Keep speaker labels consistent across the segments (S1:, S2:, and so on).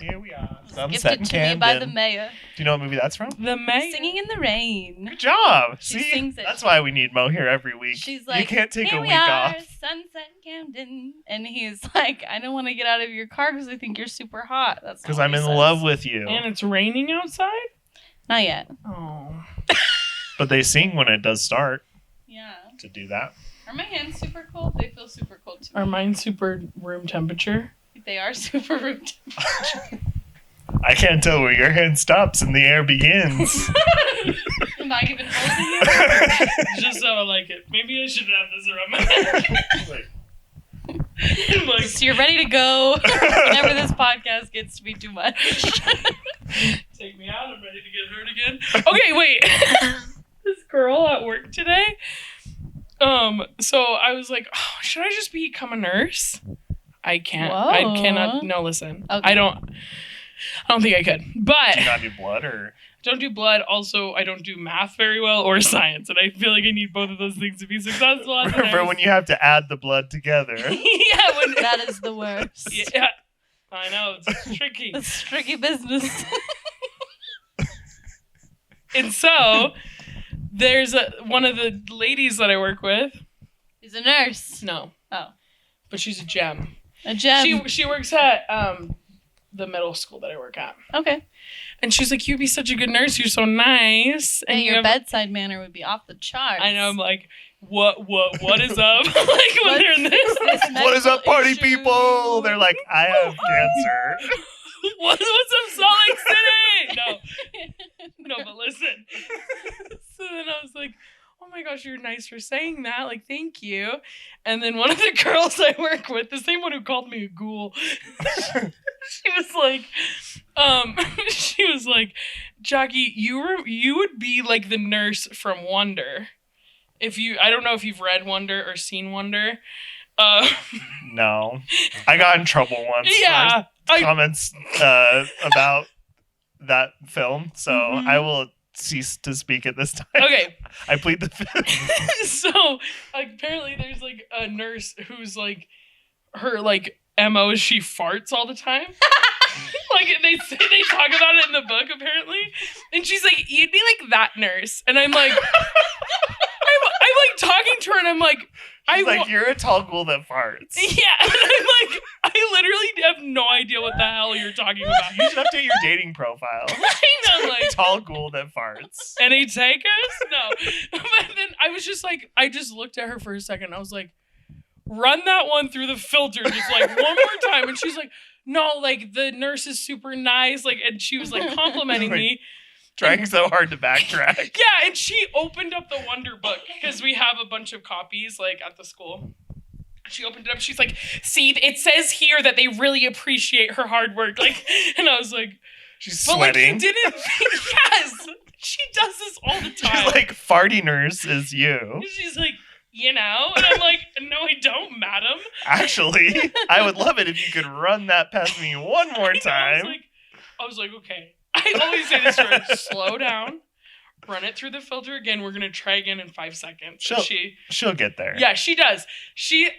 S1: Here we are.
S2: Sunset in Camden. By the mayor.
S1: Do you know what movie that's from?
S3: The mayor.
S2: Singing in the Rain.
S1: Good job.
S2: She
S1: See?
S2: sings it.
S1: That's why we need Mo here every week.
S2: She's like,
S1: you can't take
S2: here
S1: a
S2: we
S1: week
S2: are,
S1: off.
S2: Sunset in Camden. And he's like, I don't want to get out of your car because I think you're super hot. That's
S1: Because I'm in love with you.
S3: And it's raining outside?
S2: Not yet.
S3: Oh.
S1: But they sing when it does start.
S2: Yeah.
S1: To do that.
S2: Are my hands super cold? They feel super cold too.
S3: Are mine super room temperature?
S2: They are super room temperature.
S1: I can't tell where your hand stops and the air begins.
S2: I'm not even holding you.
S3: Just how I like it. Maybe I should have this around my neck. Like,
S2: So you're ready to go whenever this podcast gets to be too much.
S3: Take me out. I'm ready to get hurt again. Okay, wait. This girl at work today. So I was like, oh, should I just become a nurse? I can't.
S2: Whoa.
S3: I cannot. No, listen.
S2: Okay.
S3: I don't think I could. But
S1: Do you not do blood or?
S3: don't do blood. Also, I don't do math very well or science, and I feel like I need both of those things to be successful. As a
S1: For
S3: nurse.
S1: when you have to add the blood together.
S3: Yeah, when
S2: That is the worst.
S3: yeah, I know it's tricky.
S2: It's tricky business.
S3: And so there's one of the ladies that I work with.
S2: He's a nurse.
S3: No.
S2: Oh.
S3: But she's a gem.
S2: A gem.
S3: She works at the middle school that I work at.
S2: Okay.
S3: And she's like, you'd be such a good nurse. You're so nice.
S2: And
S3: you
S2: your
S3: have-
S2: bedside manner would be off the charts.
S3: I know. I'm like, what is up? Like when they're in this.
S1: What is up, party
S2: issue?
S1: people? They're like, I have cancer.
S3: What's up, Salt Lake City? No, but listen. So then I was like, oh my gosh, you're nice for saying that. Like, thank you. And then one of the girls I work with, the same one who called me a ghoul, she was like, Jackie, you would be like the nurse from Wonder. I don't know if you've read Wonder or seen Wonder.
S1: No. I got in trouble once
S3: Yeah.
S1: for comments about that film, so I will cease to speak at this time.
S3: Okay.
S1: I plead the fifth.
S3: So apparently there's like a nurse who's like her like MO is she farts all the time. Like they talk about it in the book apparently, and she's like, you'd be like that nurse, and I'm like, I'm like talking to her, and I'm like,
S1: You're a tall ghoul that farts.
S3: Yeah, and I'm like, I literally have no idea what the hell you're talking about.
S1: You should update your dating profile.
S3: I know, like
S1: Tall ghoul that farts.
S3: any takers? No. But then I was just like, I just looked at her for a second. I was like, run that one through the filter just like one more time. And she's like, no, like the nurse is super nice. Like, and she was like complimenting me.
S1: Trying so hard to backtrack.
S3: Yeah, and she opened up the Wonder book because we have a bunch of copies like at the school. She opened it up. She's like, see, it says here that they really appreciate her hard work. Like, and I was like,
S1: She's
S3: but like
S1: sweating.
S3: you didn't. Yes, she does this all the time.
S1: She's like, farty nurse is you.
S3: She's like, you know, and I'm like, no, I don't, madam.
S1: Actually, I would love it if you could run that past me one more time.
S3: I was like, okay. I always say this to her, slow down, run it through the filter again. We're going to try again in 5 seconds.
S1: She'll get there.
S3: Yeah, she does.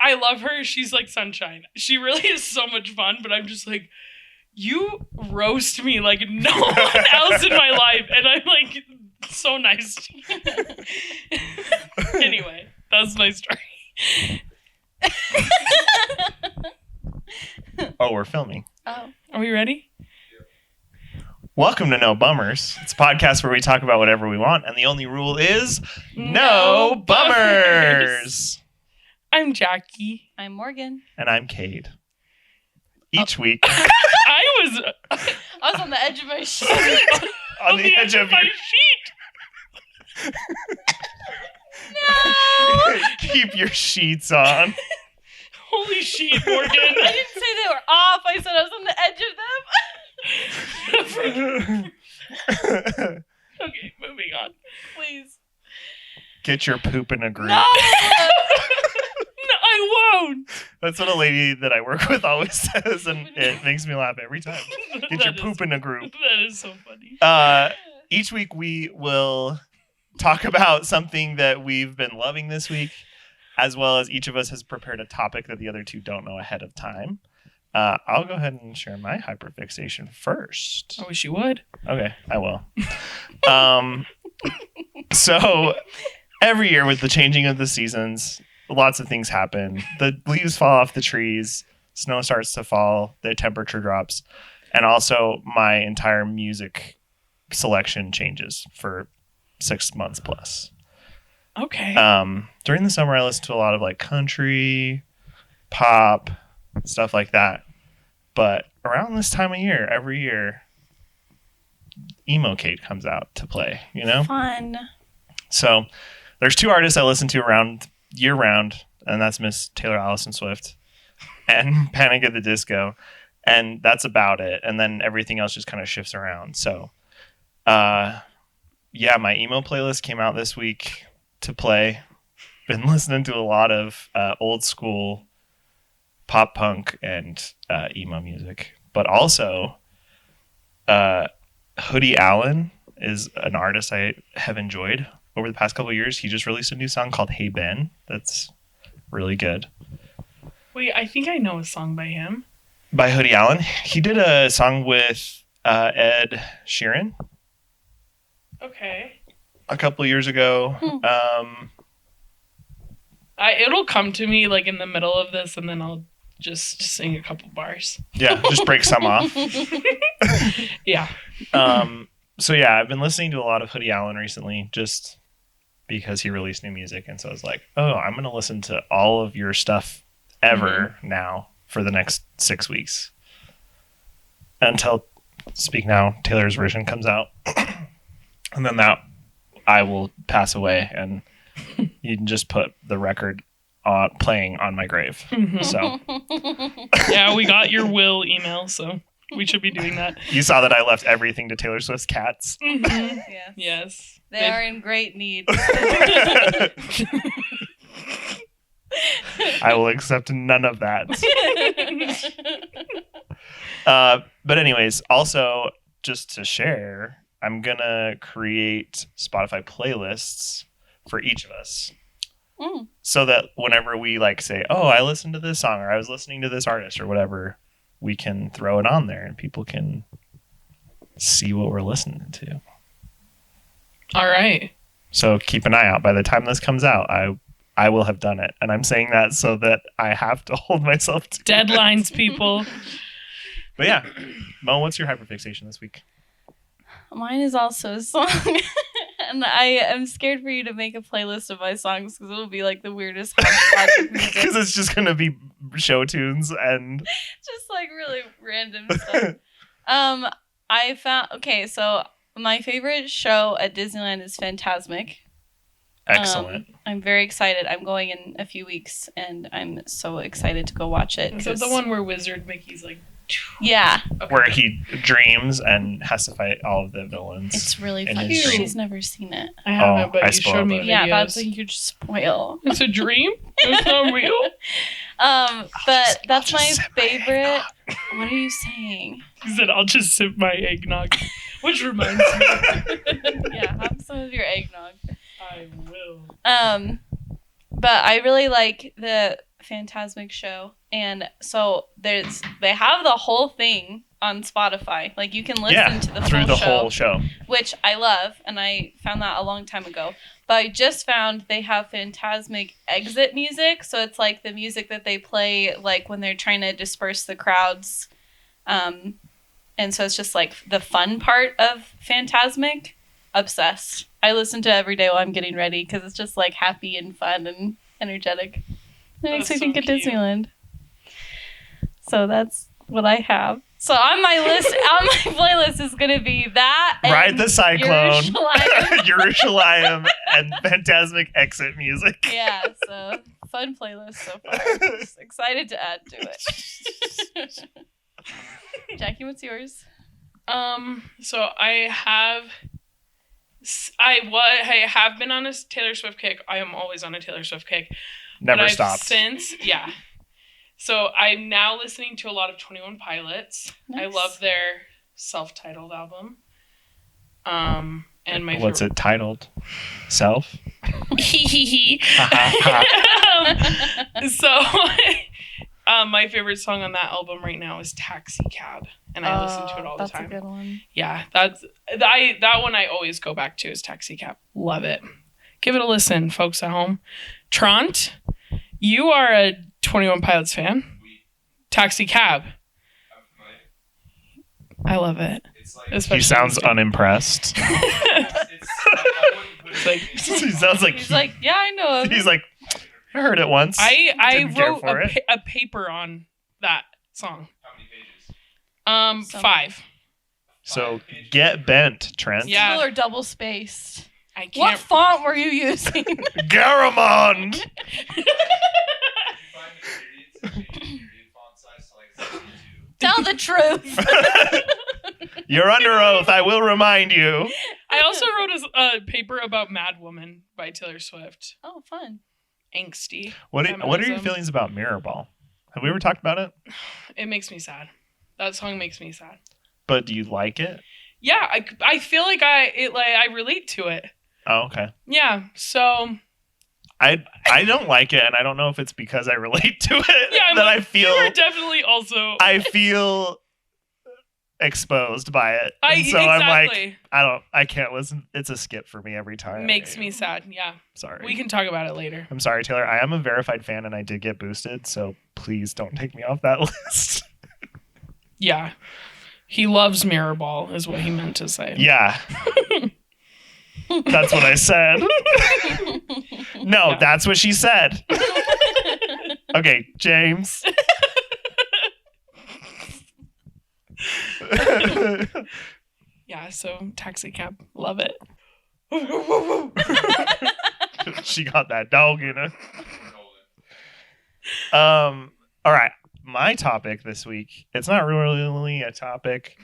S3: I love her. She's like sunshine. She really is so much fun, but I'm just like, you roast me like no one else in my life. And I'm like, so nice to you. Anyway, that's my story.
S1: Oh, we're filming.
S2: Oh.
S3: Are we ready?
S1: Welcome to No Bummers. It's a podcast where we talk about whatever we want, and the only rule is
S3: No
S1: no bummers.
S3: I'm Jackie.
S2: I'm Morgan.
S1: And I'm Cade. Each week,
S3: I was
S2: I was on the edge of my sheet.
S1: on the edge of
S3: my
S1: your
S3: sheet.
S2: No!
S1: keep your sheets on.
S3: Holy sheet, Morgan.
S2: I didn't say they were off. I said I was on the edge of them.
S3: Okay, moving on.
S2: Please.
S1: Get your poop in a group.
S2: No!
S3: No, I won't.
S1: That's what a lady that I work with always says, and it makes me laugh every time. Get your poop in a group.
S3: That is so funny.
S1: Each week we will talk about something that we've been loving this week, as well as each of us has prepared a topic that the other two don't know ahead of time. I'll go ahead and share my hyperfixation first.
S3: I wish you would.
S1: Okay, I will. So every year with the changing of the seasons, lots of things happen. The leaves fall off the trees, snow starts to fall, the temperature drops, and also my entire music selection changes for 6 months plus.
S3: Okay.
S1: During the summer, I listen to a lot of like country, pop, stuff like that. But around this time of year, every year, emo Cade comes out to play, you know?
S2: Fun.
S1: So there's 2 artists I listen to around year round, and that's Miss Taylor Allison Swift and Panic at the Disco. And that's about it. And then everything else just kind of shifts around. So, yeah, my emo playlist came out this week to play. Been listening to a lot of old school pop punk and emo music. But also, Hoodie Allen is an artist I have enjoyed over the past couple of years. He just released a new song called Hey Ben. That's really good.
S3: Wait, I think I know a song by him.
S1: By Hoodie Allen. He did a song with Ed Sheeran
S3: Okay.
S1: a couple of years ago.
S3: It'll come to me like in the middle of this, and then I'll just sing a couple bars.
S1: Yeah, just break some off.
S3: Yeah.
S1: So yeah, I've been listening to a lot of Hoodie Allen recently just because he released new music. And so I was like, oh, I'm going to listen to all of your stuff ever now for the next 6 weeks. Until Speak Now, Taylor's version comes out. And then that I will pass away and you can just put the record playing on my grave. So
S3: Yeah, we got your will email, so we should be doing that.
S1: you saw that I left everything to Taylor Swift's cats.
S2: Yes.
S3: Yes.
S2: They are in great need.
S1: I will accept none of that. But anyways, also just to share, I'm gonna create Spotify playlists for each of us. So that whenever we like say, oh, I listened to this song or I was listening to this artist or whatever, we can throw it on there and people can see what we're listening to.
S3: All right.
S1: So keep an eye out. By the time this comes out, I will have done it. And I'm saying that so that I have to hold myself to
S3: Deadlines, people.
S1: But yeah, Mo, what's your hyperfixation this week?
S2: Mine is also a song. And I am scared for you to make a playlist of my songs because it will be like the weirdest hodgepodge of music.
S1: Because it's just going to be show tunes and...
S2: Just like really random stuff. I found... Okay, so my favorite show at Disneyland is Fantasmic.
S1: Excellent.
S2: I'm very excited. I'm going in a few weeks and I'm so excited to go watch it.
S3: Is that the one where Wizard Mickey's like...
S2: Yeah.
S3: Okay.
S1: Where he dreams and has to fight all of the villains.
S2: It's really
S1: in
S2: fun.
S1: his dream.
S2: She's never seen it.
S3: I haven't,
S1: I
S3: but you
S1: spoiled
S3: showed me
S1: it.
S3: videos.
S2: Yeah, that's a huge spoil.
S3: It's a dream? It's not real?
S2: But that's
S1: I'll
S2: my
S1: just sip my
S2: favorite. What are you saying?
S3: He said, I'll just sip my eggnog. Which reminds me.
S2: Yeah, have some of your eggnog.
S3: I will.
S2: But I really like the Fantasmic show, and so they have the whole thing on Spotify. Like you can listen to the
S1: through
S2: full
S1: the whole show.
S2: Which I love, and I found that a long time ago. But I just found they have Fantasmic exit music, so it's like the music that they play like when they're trying to disperse the crowds. And so it's just like the fun part of Fantasmic. Obsessed. I listen to it every day while I'm getting ready because it's just like happy and fun and energetic. It makes me think of Disneyland. So that's what I have. So on my list, on my playlist is going to be that. And
S1: Ride the Cyclone,
S2: Yerushalayim.
S1: Yerushalayim, and Fantasmic exit music.
S2: Yeah, so fun playlist so far. Just excited to add to it. Jackie, what's yours?
S3: So I have been on a Taylor Swift kick. I am always on a Taylor Swift kick.
S1: Never
S3: I've
S1: stopped.
S3: Yeah. So I'm now listening to a lot of 21 Pilots.
S2: Nice.
S3: I love their self-titled album. And my
S1: What's it titled? Self?
S3: So My favorite song on that album right now is Taxi Cab, and I listen to it all the time.
S2: That's a good one.
S3: Yeah, that one I always go back to is Taxi Cab. Love it. Give it a listen, folks at home. Trant, you are a 21 Pilots fan. Taxi Cab. I love it.
S1: He sounds unimpressed.
S3: It's like,
S1: He sounds like
S2: He's like, yeah, I know.
S1: he's like, I heard it once.
S3: I
S1: Didn't care
S3: wrote
S1: for it.
S3: a paper on that song.
S4: How many pages?
S3: 5.
S1: So get bent, Trent.
S3: Yeah.
S2: People are double spaced.
S3: I
S2: What
S3: can't.
S2: font were you using?
S1: Garamond.
S4: If you find the periods and change the period font size to like 72.
S2: Tell the truth.
S1: You're under oath. I will remind you.
S3: I also wrote a paper about Mad Woman by Taylor Swift.
S2: Oh, fun.
S3: Angsty.
S1: What are your
S3: Feminism.
S1: feelings about Mirrorball? Have we ever talked about it?
S3: It makes me sad. That song makes me sad.
S1: But do you like it?
S3: Yeah, I feel like I relate to it.
S1: Oh, okay.
S3: Yeah, so
S1: I don't like it, and I don't know if it's because I relate to it
S3: yeah,
S1: that I feel
S3: you're definitely also.
S1: I feel exposed by it. And so
S3: exactly
S1: I'm like, I can't listen. It's a skip for me every time.
S3: makes me sad. Yeah,
S1: Sorry.
S3: we can talk about it later.
S1: I'm sorry, Taylor. I am a verified fan, and I did get boosted, so please don't take me off that list.
S3: Yeah, he loves Mirrorball, is what he meant to say.
S1: Yeah. That's what I said. No,
S3: Yeah.
S1: that's what she said. Okay, James.
S3: Yeah, so Taxi Cab, love it.
S1: She got that dog in her. All right. My topic this week, it's not really a topic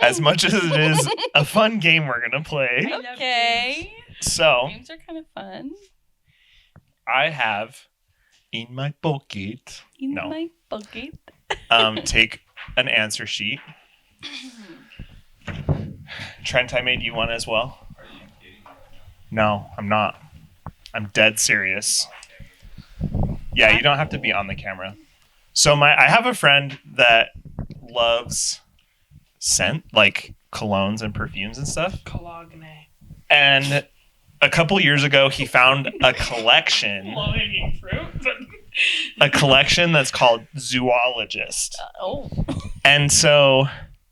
S1: as much as it is a fun game we're going to play.
S2: Okay.
S1: So,
S2: Games are kind of fun.
S1: I have in my pocket,
S2: In
S1: No.
S2: my bucket.
S1: take an answer sheet. Trent, I made you one as well.
S4: Are you kidding?
S1: No, I'm not. I'm dead serious. Yeah, you don't have to be on the camera. So I have a friend that loves scent, like colognes and perfumes and stuff.
S3: Cologne.
S1: And a couple years ago, he found a collection,
S3: Low-hanging fruit.
S1: a collection that's called Zoologist.
S2: Oh.
S1: And so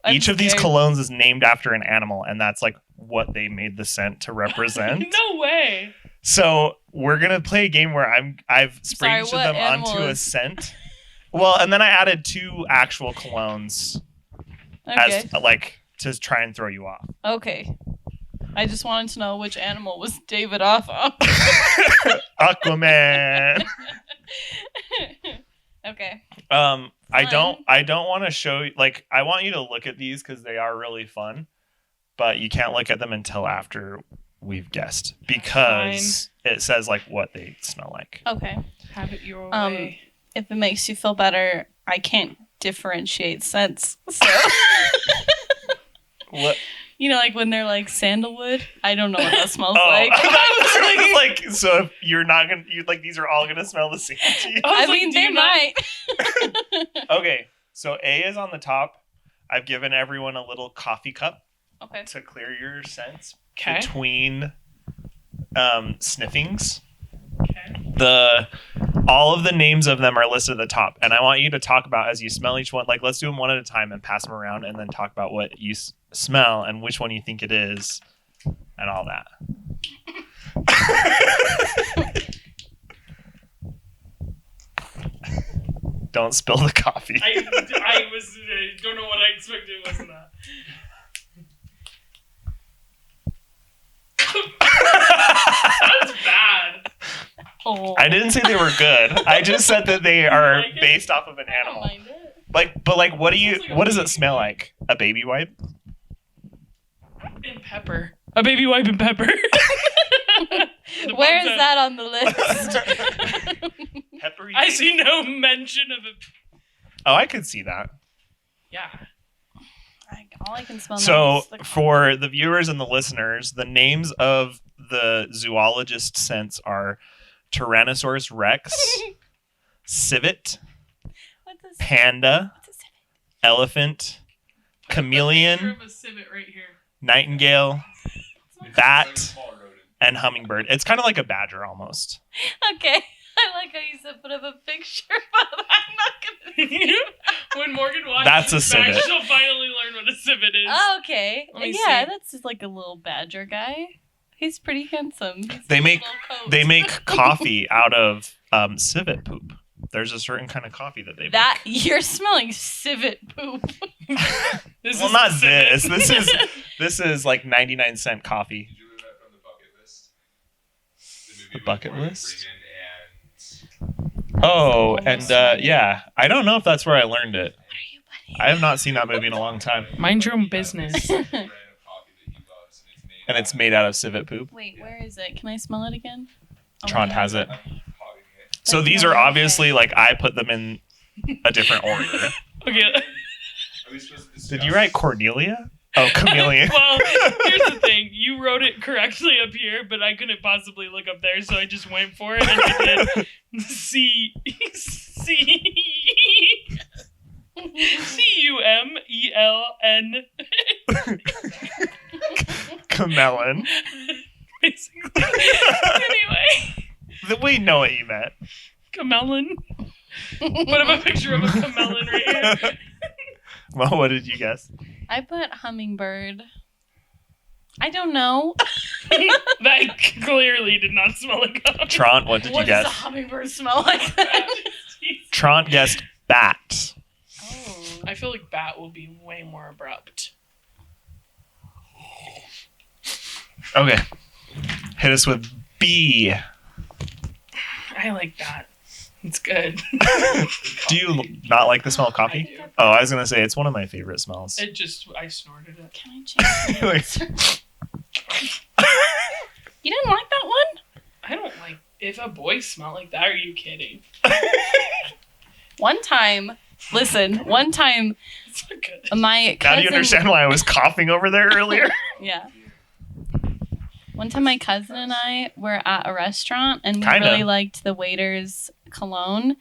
S2: I'm
S1: each of these
S2: scared.
S1: colognes is named after an animal, and that's like what they made the scent to represent.
S3: No way.
S1: So we're gonna play a game where I've sprayed
S2: Sorry,
S1: each of
S2: what
S1: them
S2: animal
S1: onto a
S2: is-
S1: scent. Well, and then I added 2 actual colognes
S2: Okay.
S1: as like to try and throw you off.
S2: Okay. I just wanted to know which animal was David off of.
S1: Aquaman.
S2: Okay.
S1: I don't
S2: Fun.
S1: want to show you, like, I want you to look at these because they are really fun, but you can't look at them until after we've guessed because it says like what they smell like.
S2: Okay.
S3: Have it your
S2: Um,
S3: way.
S2: If it makes you feel better, I can't differentiate scents. So,
S1: What?
S2: you know, like when they're like sandalwood, I don't know what that smells
S1: Oh,
S2: like.
S1: I was like, so if you're not gonna, you like these are all gonna smell the same to you.
S3: I was
S2: I
S3: like,
S2: mean,
S3: do
S2: they
S3: you not-
S2: might.
S1: Okay, so A is on the top. I've given everyone a little coffee cup
S2: Okay.
S1: to clear your sense
S3: Okay.
S1: between sniffings.
S3: Okay.
S1: All of the names of them are listed at the top, and I want you to talk about as you smell each one. Like, let's do them one at a time and pass them around, and then talk about what you smell and which one you think it is, and all that. Don't spill the coffee.
S3: I don't know what I expected. It wasn't that. That's bad.
S2: Oh.
S1: I didn't say they were good. I just said that they are
S3: like it?
S1: based off of an
S2: I don't
S1: animal.
S2: mind it.
S1: But what do you?
S3: It smells like a
S1: What does it
S3: baby
S1: smell
S3: wipe.
S1: like? A baby wipe?
S3: And pepper. A baby wipe and pepper. The
S2: Where's
S3: ones
S2: that on the list?
S1: Peppery.
S3: I see no mention of it.
S1: Oh, I could see that.
S3: Yeah.
S2: All I can smell now
S1: So,
S2: is the
S1: for the viewers and the listeners, the names of the zoologist scents are Tyrannosaurus Rex, civet, panda,
S2: What's a civet?
S1: elephant,
S3: Picture
S1: chameleon,
S3: of a civet right here.
S1: nightingale,
S2: It's not-
S1: bat,
S4: Like a smaller rodent.
S1: and hummingbird. It's kind of like a badger almost.
S2: Okay. I like how you said put up a picture, but I'm not gonna.
S3: When Morgan watches
S1: That's a
S3: this back,
S1: civet.
S3: she'll finally learn what a civet is.
S2: Oh, okay.
S3: Let me
S2: Yeah,
S3: see.
S2: that's just like a little badger guy. He's pretty handsome. He's
S1: They
S2: got a
S1: make-
S2: little coat.
S1: They make coffee out of civet poop. There's a certain kind of coffee that they make.
S2: that. You're smelling civet poop.
S3: This
S1: Well,
S3: is
S1: not
S3: a civet.
S1: this. This is like 99-cent coffee.
S4: Did you learn that from the bucket list? The movie with
S1: Bucket
S4: Morgan
S1: list?
S4: Freeman
S1: Oh, and
S3: Almost right.
S1: yeah, I don't know if that's where I learned it.
S2: What are you putting?
S1: I have not seen that movie in a long time.
S3: Mind your own business.
S4: and brand of coffee that he loves,
S1: And it's made out of civet poop.
S2: Wait, where is it? Can I smell it again? Oh,
S1: Tront
S2: wait.
S1: has it.
S4: I'm hogging it.
S1: So
S2: Like,
S1: these
S2: no,
S1: are
S2: okay.
S1: obviously like I put them in a different order.
S3: Okay.
S4: Are we supposed to discuss?
S1: Did you write Cornelia? Oh, chameleon.
S3: Well, here's the thing. You wrote it correctly up here, but I couldn't possibly look up there, so I just went for it and I did Cumeln.
S1: Camelon.
S3: Basically. Anyway,
S1: We know what you meant.
S3: camelon. Put up a picture of a camelon right here.
S1: Well, what did you guess?
S2: I put hummingbird. I don't know.
S3: That clearly did not smell like a
S1: Tront, what did you
S2: What does a
S1: guess?
S2: hummingbird smell like? Then?
S1: Tront guessed bat.
S2: Oh.
S3: I feel like bat will be way more abrupt.
S1: Okay. Hit us with B.
S3: I like that. It's good.
S1: Do you not like the smell of
S3: I
S1: coffee?
S3: do.
S1: Oh, I was going to say it's one of my favorite smells.
S3: It just, I snorted it.
S2: Can I change my answer? You didn't like that one?
S3: I don't like, if a boy smelled like that, are you kidding?
S2: One time, one time
S3: It's not good.
S2: my
S1: Now
S2: cousin.
S1: do you understand why I was coughing over there earlier?
S2: Yeah. One time my cousin and I were at a restaurant and we
S1: Kinda.
S2: really liked the waiter's cologne.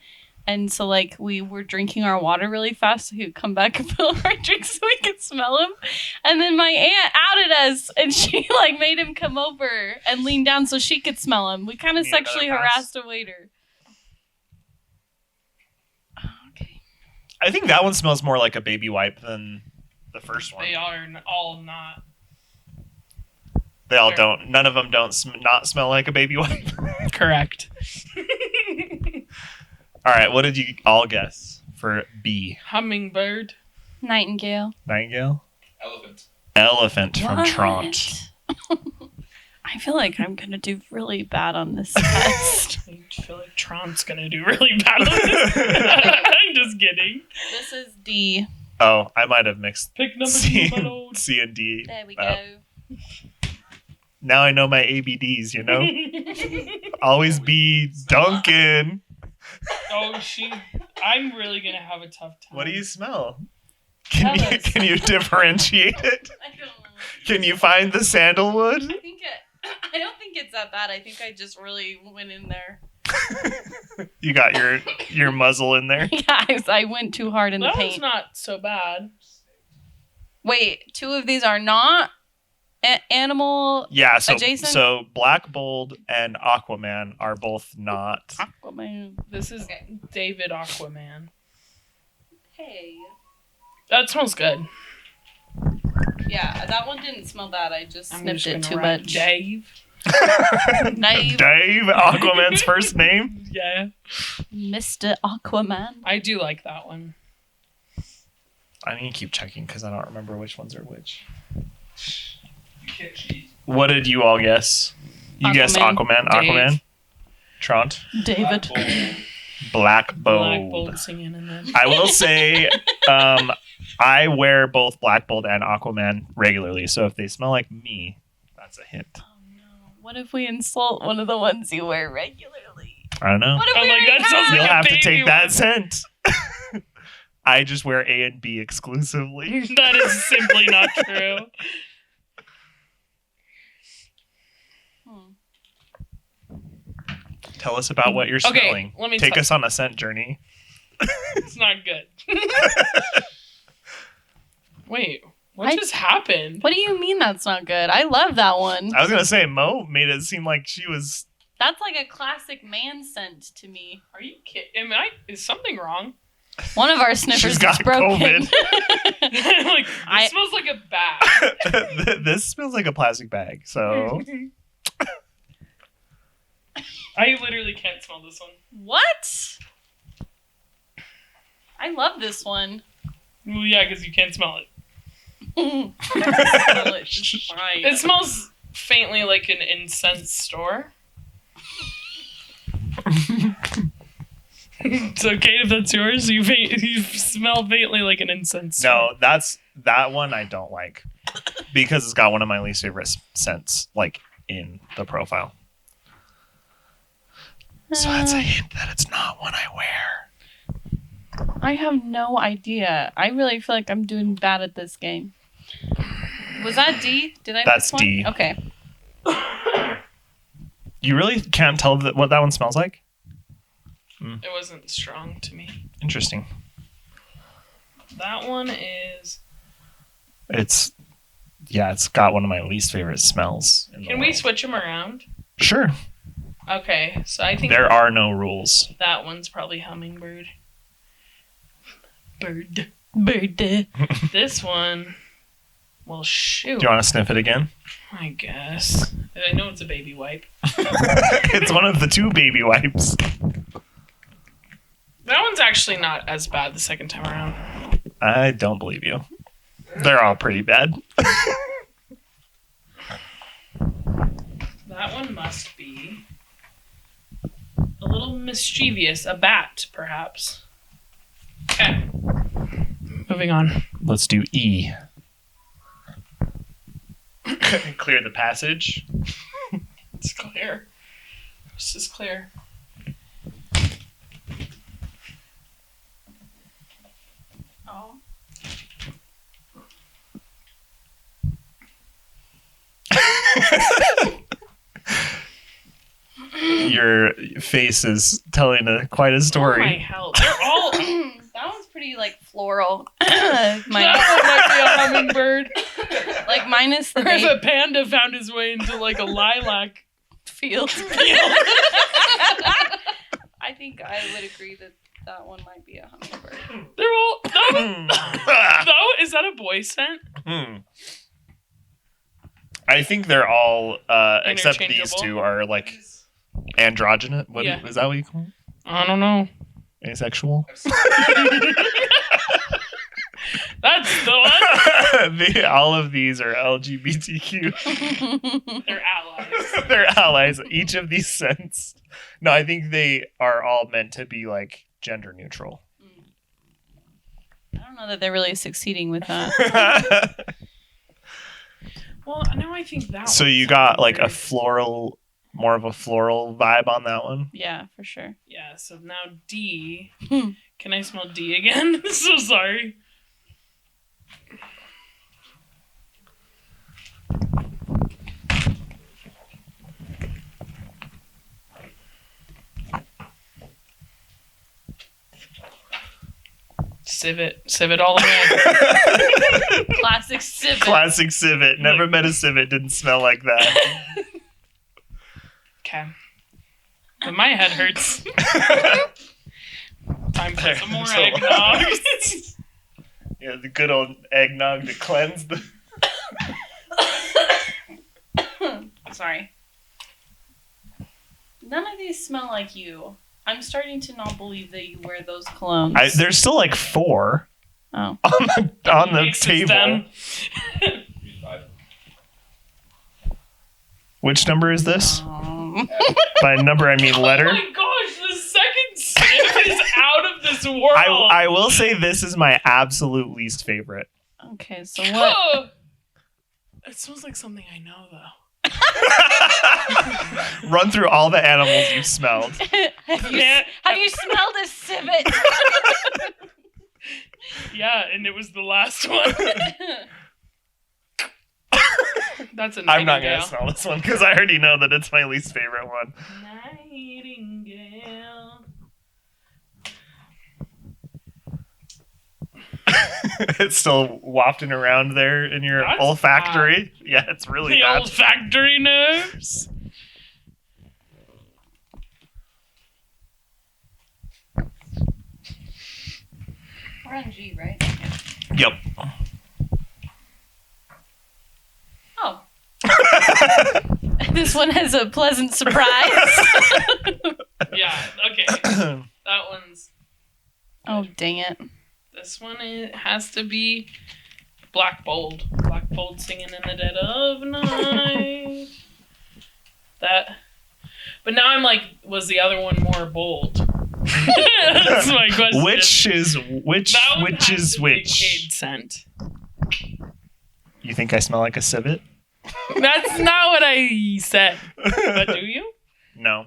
S2: And so like we were drinking our water really fast so he would come back and fill our drinks so we could smell him. And then my aunt outed us and she like made him come over and lean down so she could smell him. We kind of
S1: Need another
S2: sexually
S1: pass?
S2: harassed a waiter. Oh, okay.
S1: I think that one smells more like a baby wipe than the first one.
S3: They are all not.
S1: They all don't. None of them don't not smell like a baby wipe.
S3: Correct.
S1: All right, what did you all guess for B?
S3: Hummingbird.
S2: Nightingale.
S1: Nightingale?
S4: Elephant.
S1: Elephant from
S2: What?
S1: Tront.
S2: I feel like I'm gonna do really bad on this test.
S3: I feel like Tron's gonna do really bad on this. I'm just kidding.
S2: This is D.
S1: Oh, I might have mixed
S3: Pick number
S1: C,
S3: two, my lord.
S1: C and D.
S2: There we
S1: up.
S2: go.
S1: Now I know my ABDs, you know? Always be Duncan.
S3: Oh, I'm really gonna have a tough time.
S1: What do you smell?
S2: Tell
S1: Can you,
S2: us.
S1: can you differentiate it?
S2: I don't know.
S1: Can you find the sandalwood?
S2: I don't think it's that bad. I think I just really went in there.
S1: You got your muzzle in there.
S2: Guys, I went too hard in the
S3: That one's
S2: paint.
S3: not so bad.
S2: Wait, two of these are not animal
S1: Yeah, so
S2: Adjacent?
S1: so Black Bold and Aquaman are both not.
S2: Aquaman.
S3: This is
S2: Okay.
S3: David Aquaman.
S2: Hey.
S3: That smells good.
S2: Yeah, that one didn't smell bad. I just
S3: I'm
S2: sniffed
S3: just
S2: it
S3: gonna
S2: too
S3: write
S2: much.
S3: Dave.
S2: Dave.
S1: Dave, Aquaman's first name.
S3: Yeah,
S2: Mr. Aquaman.
S3: I do like that one.
S1: I need to keep checking because I don't remember which ones are which.
S4: You can't cheat.
S1: What did you all guess? You guessed
S2: Aquaman.
S1: Aquaman.
S3: Dave.
S1: Aquaman. Tront.
S2: David.
S1: Black Bold.
S3: Black Bolt singing in them.
S1: I will say, I wear both Black Bold and Aquaman regularly, so if they smell like me, that's a hint.
S2: Oh no. What if we insult one of the ones you wear regularly?
S1: I don't know.
S2: What if
S3: I'm
S2: we
S3: like,
S2: already
S3: that sounds
S2: have?
S1: You'll
S3: like a
S1: have to
S3: baby
S1: take that
S3: one.
S1: scent. I just wear A and B exclusively.
S3: That is simply not true.
S1: Tell us about what you're
S3: Okay,
S1: smelling.
S3: let me
S1: Take
S3: tell-
S1: us on a scent journey.
S3: It's not good. Wait, what
S2: I-
S3: just happened?
S2: What do you mean that's not good? I love that one.
S1: I was gonna say Mo made it seem like she was.
S2: That's like a classic man scent to me.
S3: Are you kidding? Is something wrong?
S2: One of our sniffers
S1: She's
S2: is
S1: got
S2: broken.
S3: Like, this smells like a bag.
S1: This smells like a plastic bag. So
S3: I literally can't smell this one.
S2: What? I love this one.
S3: Well, yeah, because you can't smell it.
S2: Smell it just fine.
S3: It smells faintly like an incense store. So, Cade, if that's yours, you smell faintly like an incense store.
S1: no, that one I don't like because it's got one of my least favorite scents like in the profile. So that's a hint that it's not one I wear.
S2: I have no idea. I really feel like I'm doing bad at this game. Was that D? Did I
S1: That's
S2: miss one?
S1: D.
S2: Okay.
S1: You really can't tell what that one smells like?
S3: It wasn't strong to me.
S1: Interesting.
S3: That one is...
S1: It's got one of my least favorite smells. In the
S3: Can we
S1: world.
S3: switch them around?
S1: Sure.
S3: Okay, so I think
S1: There are no rules.
S3: that one's probably hummingbird. Bird. This one... Well, shoot.
S1: Do you want to sniff it again?
S3: I guess. I know it's a baby wipe.
S1: It's one of the two baby wipes.
S3: That one's actually not as bad the second time around.
S1: I don't believe you. They're all pretty bad.
S3: That one must be a little mischievous. A bat, perhaps. Okay. Moving on.
S1: Let's do E. Clear the passage.
S3: It's clear. This is clear.
S2: Oh.
S1: Your face is telling quite a
S3: Oh my
S1: story.
S3: hell. They're all...
S2: That one's pretty like floral.
S3: That
S2: minus,
S3: one might be a hummingbird.
S2: like minus the
S3: Or if
S2: baby
S3: a panda found his way into like a lilac
S2: field. I think I would agree that one might be a hummingbird.
S3: They're all... That one... No, is that a boy scent?
S1: I think they're all, except these
S3: Interchangeable?
S1: two, are like androgynous. What
S3: Yeah.
S1: is that what you call it?
S3: I don't know.
S1: Asexual?
S3: That's the one.
S1: All of these are LGBTQ.
S3: They're allies.
S1: They're allies. Each of these scents. No, I think they are all meant to be like gender neutral.
S2: I don't know that they're really succeeding with that.
S3: Well, now I think that
S1: So
S3: one's
S1: you got like a
S3: hummingbird.
S1: floral, more of a floral vibe on that one.
S2: Yeah, for sure.
S3: Yeah, so now D. Can I smell D again? So sorry. Civet all the way.
S2: Classic civet.
S1: Classic civet. Never met a civet. Didn't smell like that.
S3: Okay. But my head hurts. Time for some more
S1: So-
S3: eggnog.
S1: Yeah, the good old eggnog to cleanse the.
S2: Sorry. None of these smell like you. I'm starting to not believe that you wear those colognes.
S1: There's still like 4
S2: Oh.
S1: on the
S3: Mixes
S1: table.
S3: them.
S1: Which number is this?
S2: Um,
S1: By number, I mean letter.
S3: Oh my gosh, the second sniff is out of this world.
S1: I will say this is my absolute least favorite.
S2: okay, so what?
S3: Oh. It smells like something I know, though.
S1: Run through all the animals you've smelled.
S2: have you
S3: Yeah.
S2: smelled a civet?
S3: Yeah, and it was the last one. That's a nightingale.
S1: I'm not going to smell this one because I already know that it's my least favorite one.
S3: Nightingale.
S1: It's still wafting around there in your
S3: That's
S1: olfactory. Yeah, it's really
S3: The
S1: bad.
S3: olfactory nerves.
S2: We're on G, right?
S1: Yep.
S2: Oh. This one has a pleasant surprise.
S3: Yeah, okay. That one's.
S2: Oh, dang it.
S3: This one has to be Black Bold. Black Bold singing in the dead of night. That. But now I'm like, was the other one more bold? That's my question.
S1: Which is which?
S3: That one
S1: Which
S3: has
S1: is
S3: to be
S1: which?
S3: Cade scent.
S1: You think I smell like a civet?
S3: That's not what I said. But do you?
S1: No.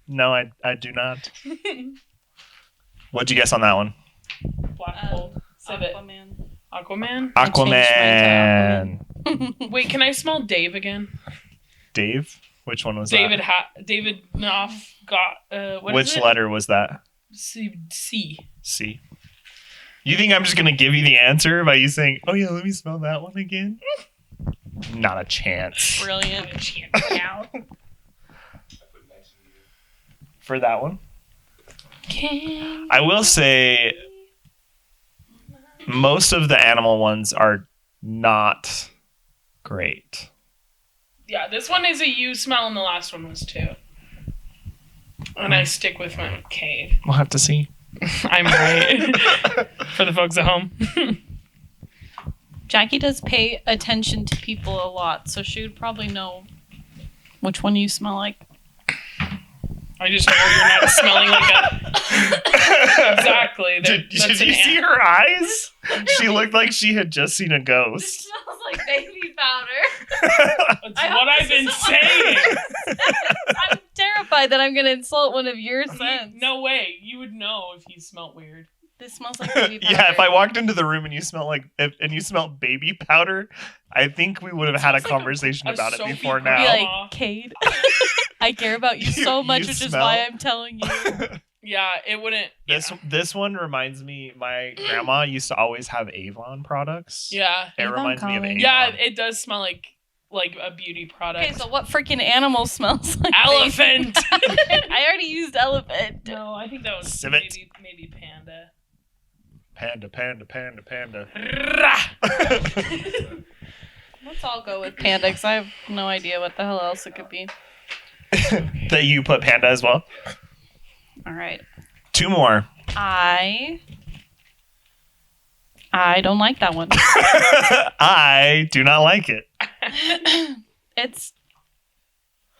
S1: No, I do not. What'd you guess on that one?
S3: Black Bold. Civet.
S2: Aquaman.
S3: Aquaman?
S2: I changed mine
S1: Aquaman.
S3: Wait, can I smell Dave again?
S1: Dave? Which one was
S3: David
S1: that?
S3: David Knopf got what
S1: Which
S3: is it?
S1: letter was that?
S3: C.
S1: C. You think I'm just gonna give you the answer by you saying, "Oh yeah, let me spell that one again"? Not a chance.
S2: Brilliant.
S3: Now.
S4: I put 19
S1: For that one,
S3: Can
S1: I will say most of the animal ones are not great.
S3: Yeah, this one is a you smell, and the last one was too. And I stick with my Cade.
S1: We'll have to see.
S3: I'm right. For the folks at home.
S2: Jackie does pay attention to people a lot, so she would probably know which one you smell like.
S3: I just know you're not smelling like a. Exactly.
S1: Did
S3: That's
S1: you see her eyes? She looked like she had just seen a
S2: It
S1: ghost.
S2: smells like baby powder.
S3: That's
S2: I
S3: what
S2: hope
S3: I've
S2: this
S3: been
S2: isn't
S3: saying.
S2: I'm terrified that I'm going to insult one of your scents.
S3: No way. You would know if he smelled weird.
S2: This smells like baby powder.
S1: Yeah, if I walked into the room and you smelled baby powder, I think we would have had a
S3: Smells like
S1: conversation
S3: a
S1: about it
S3: soapy
S1: before
S2: Be
S1: now.
S2: like, Cade, I care about you so
S1: You
S2: much, which is
S1: smell-
S2: why I'm telling you.
S3: Yeah, it wouldn't.
S1: This one reminds me. My grandma used to always have Avon products.
S3: Yeah.
S1: It
S2: Avon
S1: reminds me of
S2: calling.
S1: Avon.
S3: Yeah, it does smell like a beauty product.
S2: Okay, so what freaking animal smells like
S3: Elephant.
S2: baby? I already used elephant.
S3: No, I think that was
S1: Civet.
S3: maybe panda.
S1: Panda.
S2: Let's all go with panda, because I have no idea what the hell else it could be.
S1: That you put panda as well.
S2: All right.
S1: 2 more.
S2: I don't like that one.
S1: I do not like it.
S2: It's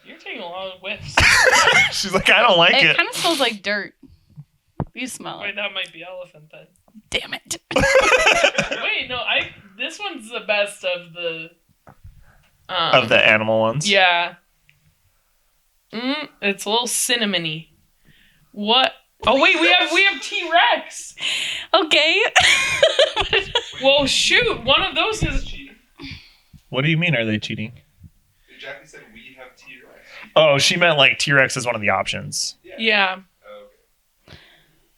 S3: You're taking a lot of whiffs.
S1: She's like, I don't like
S2: it
S1: it.
S2: kind of smells like dirt. You smell
S3: Wait,
S2: it.
S3: that might be elephant then.
S2: Damn it.
S3: Wait, no, this one's the best of the
S1: Of the animal ones.
S3: Yeah. It's a little cinnamony. What? Oh wait, we have T-Rex.
S2: Okay.
S3: Well, shoot, one of those is.
S4: cheating.
S1: What do you mean? Are they cheating?
S4: Jackie said we have T-Rex.
S1: Oh, she meant like T-Rex is one of the options.
S3: Yeah.
S4: Oh, okay.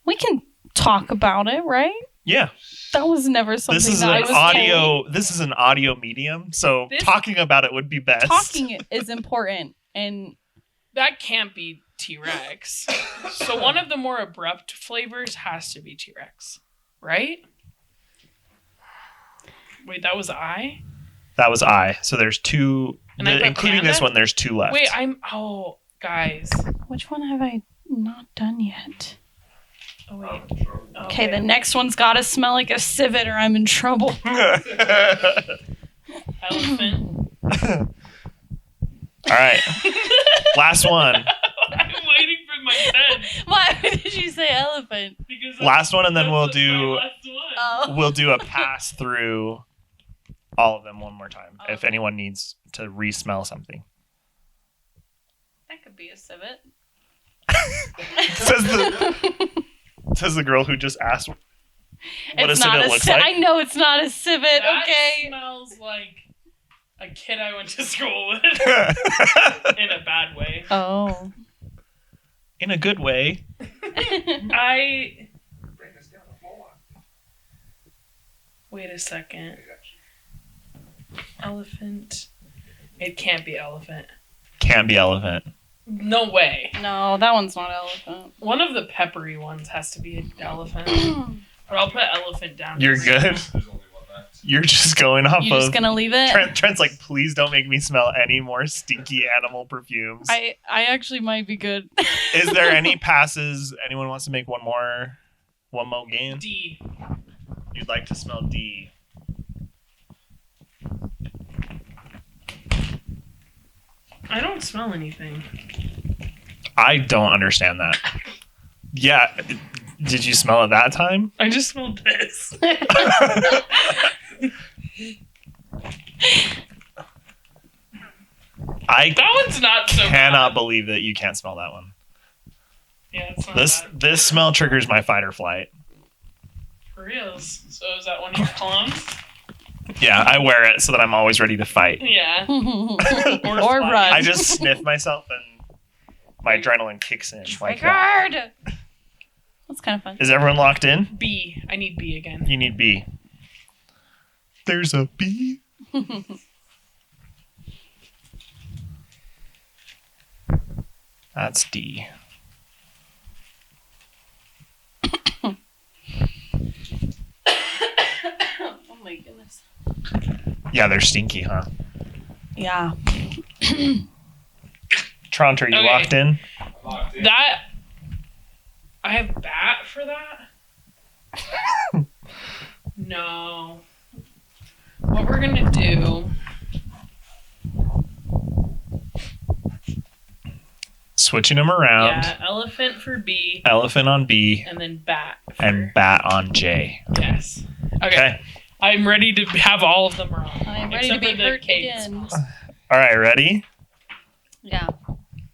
S2: We can talk about it, right?
S1: Yeah.
S2: That was never something
S1: This is
S2: that I
S1: an
S2: was
S1: audio. This is an audio medium, so
S3: This-
S1: talking about it would be best.
S2: Talking is important, and
S3: That can't be T-Rex. So one of the more abrupt flavors has to be T-Rex, right? Wait, that was I?
S1: That was I. So there's 2,
S3: And I put
S1: including this
S3: panda?
S1: one. There's 2 left.
S3: Wait, guys.
S2: which one have I not done yet?
S3: Oh wait.
S2: Okay, the next one's got to smell like a civet, or I'm in trouble.
S3: Elephant.
S1: All right, last one.
S3: I'm waiting for my pen.
S2: Why did you say elephant?
S3: Because
S1: Last one, and then we'll
S3: my
S1: do
S3: last one.
S2: Oh.
S1: we'll do a pass through all of them one more time if
S2: Okay.
S1: anyone needs to re-smell something.
S2: That could be a civet.
S1: Says the girl who just asked what a
S2: It's not
S1: civet
S2: a
S1: looks
S2: civet.
S1: like.
S2: I know it's not a civet.
S3: That
S2: Okay.
S3: smells like a kid I went to school with in a bad way.
S2: Oh.
S1: In a good way.
S3: I Wait a second. Elephant. It can't be elephant.
S1: Can't be elephant.
S3: No way.
S2: No, that one's not elephant.
S3: One of the peppery ones has to be an elephant. But I'll put elephant down.
S1: You're
S3: for
S1: good.
S4: There's only one left.
S1: You're just going off
S2: You're
S1: of.
S2: just gonna leave it?
S1: Trent's like, please don't make me smell any more stinky animal perfumes.
S2: I actually might be good.
S1: Is there any passes? Anyone wants to make one more game?
S3: D.
S1: You'd like to smell D.
S3: I don't smell anything.
S1: I don't understand that. Yeah, did you smell it that time?
S3: I just smelled this.
S1: I
S3: That one's not so
S1: cannot
S3: bad.
S1: believe that you can't smell that one.
S3: Yeah, it's not
S1: This
S3: bad.
S1: this smell triggers my fight or flight.
S3: For reals. So is that one of your colognes?
S1: Yeah, I wear it so that I'm always ready to fight.
S3: Yeah.
S2: or
S3: fly.
S2: run.
S1: I just sniff myself and my adrenaline kicks in like that.
S2: Triggered! That's kind of fun.
S1: Is everyone locked in?
S3: B. I need B again.
S1: You need B. There's a B. That's D.
S2: Oh my goodness.
S1: Yeah, they're stinky, huh?
S2: Yeah.
S1: Tront, are you
S3: Okay.
S1: locked in?
S4: I'm locked in.
S3: That. I have bat for that? No. What we're gonna do.
S1: Switching them around.
S3: Yeah, elephant for B,
S1: Elephant on B
S3: and then bat for.
S1: and bat on J.
S3: Yes. Okay.
S1: Okay.
S3: I'm ready to have all of them wrong.
S2: I'm ready to
S3: except
S2: be
S3: for the
S2: hurt
S3: Cade
S2: again.
S3: smells.
S1: All right, ready?
S2: Yeah.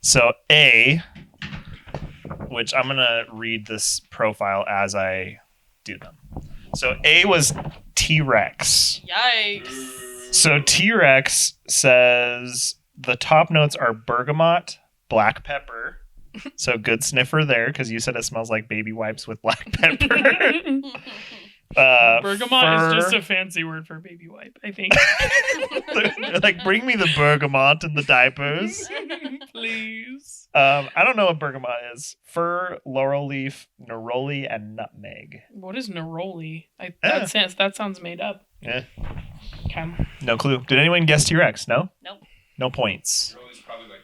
S1: So A, which I'm going to read this profile as I do them. So A was T-Rex.
S2: Yikes.
S1: So T-Rex says the top notes are bergamot, black pepper. So good sniffer there because you said it smells like baby wipes with black pepper.
S3: Bergamot is just a fancy word for baby wipe, I think.
S1: They're like, bring me the bergamot and the diapers.
S3: Please.
S1: I don't know what bergamot is. Fir, laurel leaf, neroli, and nutmeg.
S3: What is neroli?
S1: Yeah.
S3: That sounds made up.
S1: Yeah.
S3: Okay.
S1: No clue. Did anyone guess T-Rex? No?
S2: Nope.
S1: No points.
S4: Rolly's probably like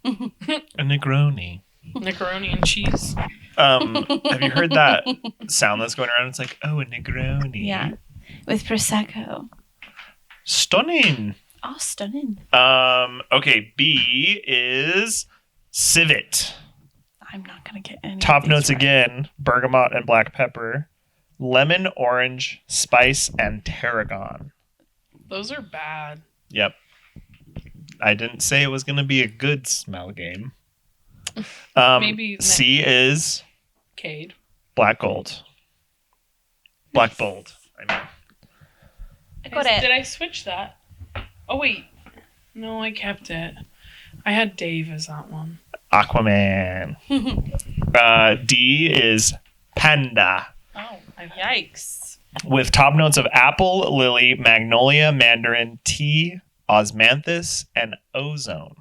S4: Negroni.
S1: A Negroni.
S3: Macaroni and cheese.
S1: Have you heard that sound that's going around? It's like, oh, a Negroni.
S2: Yeah. With Prosecco.
S1: Stunning.
S2: Oh, stunning.
S1: Okay, B is civet.
S2: I'm not going to get any.
S1: Top
S2: of these
S1: notes
S2: right.
S1: again, bergamot and black pepper. Lemon, orange, spice, and tarragon.
S3: Those are bad.
S1: Yep. I didn't say it was going to be a good smell game.
S3: Maybe
S1: C is
S3: Cade.
S1: black gold. Black bold. I mean.
S2: I got it.
S3: Did I switch that? Oh wait. No, I kept it. I had Dave as that one.
S1: Aquaman. D is panda.
S3: Oh,
S2: Yikes.
S1: With top notes of apple, lily, magnolia, mandarin, tea, osmanthus, and ozone.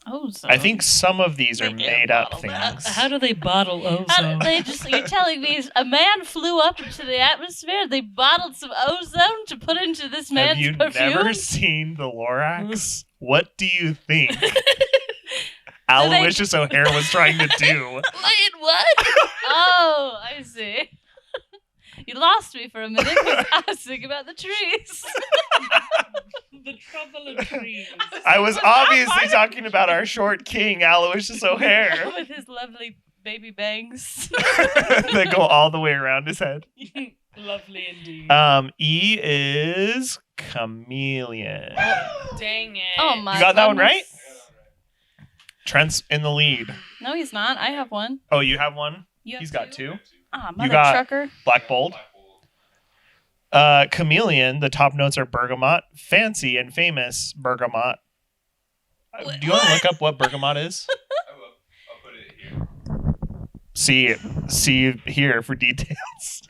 S2: Ozone.
S1: I think some of these are
S2: They
S1: made
S2: can't
S1: up
S2: bottle that.
S1: things.
S5: How do they bottle
S2: How
S5: ozone?
S2: did they just, you're telling me a man flew up into the atmosphere, they bottled some ozone to put into this
S1: Have
S2: man's
S1: you
S2: perfume?
S1: never seen the Lorax? What do you think
S2: they-
S1: Aloysius O'Hare was trying to do?
S2: Wait, what? Oh, I see. You lost me for a minute because I was thinking about the trees.
S3: the trouble of trees.
S1: I was
S2: Was that
S1: obviously
S2: part of-
S1: talking about our short king, Aloysius O'Hare,
S2: With his lovely baby bangs.
S1: that go all the way around his head.
S3: Lovely indeed.
S1: E is chameleon.
S3: Dang it.
S2: Oh my
S1: You got that one right?
S2: goodness.
S1: Trent's in the lead.
S2: No, he's not. I have one.
S1: Oh, you have one?
S2: You have
S1: He's got two.
S2: Ah,
S1: You
S2: mother
S1: got-
S2: trucker.
S1: Black bold.
S4: Black Bold.
S1: Chameleon, the top notes are bergamot, fancy and famous bergamot. Do you want to look up what bergamot is?
S4: I will. I'll put it here.
S1: See here for details.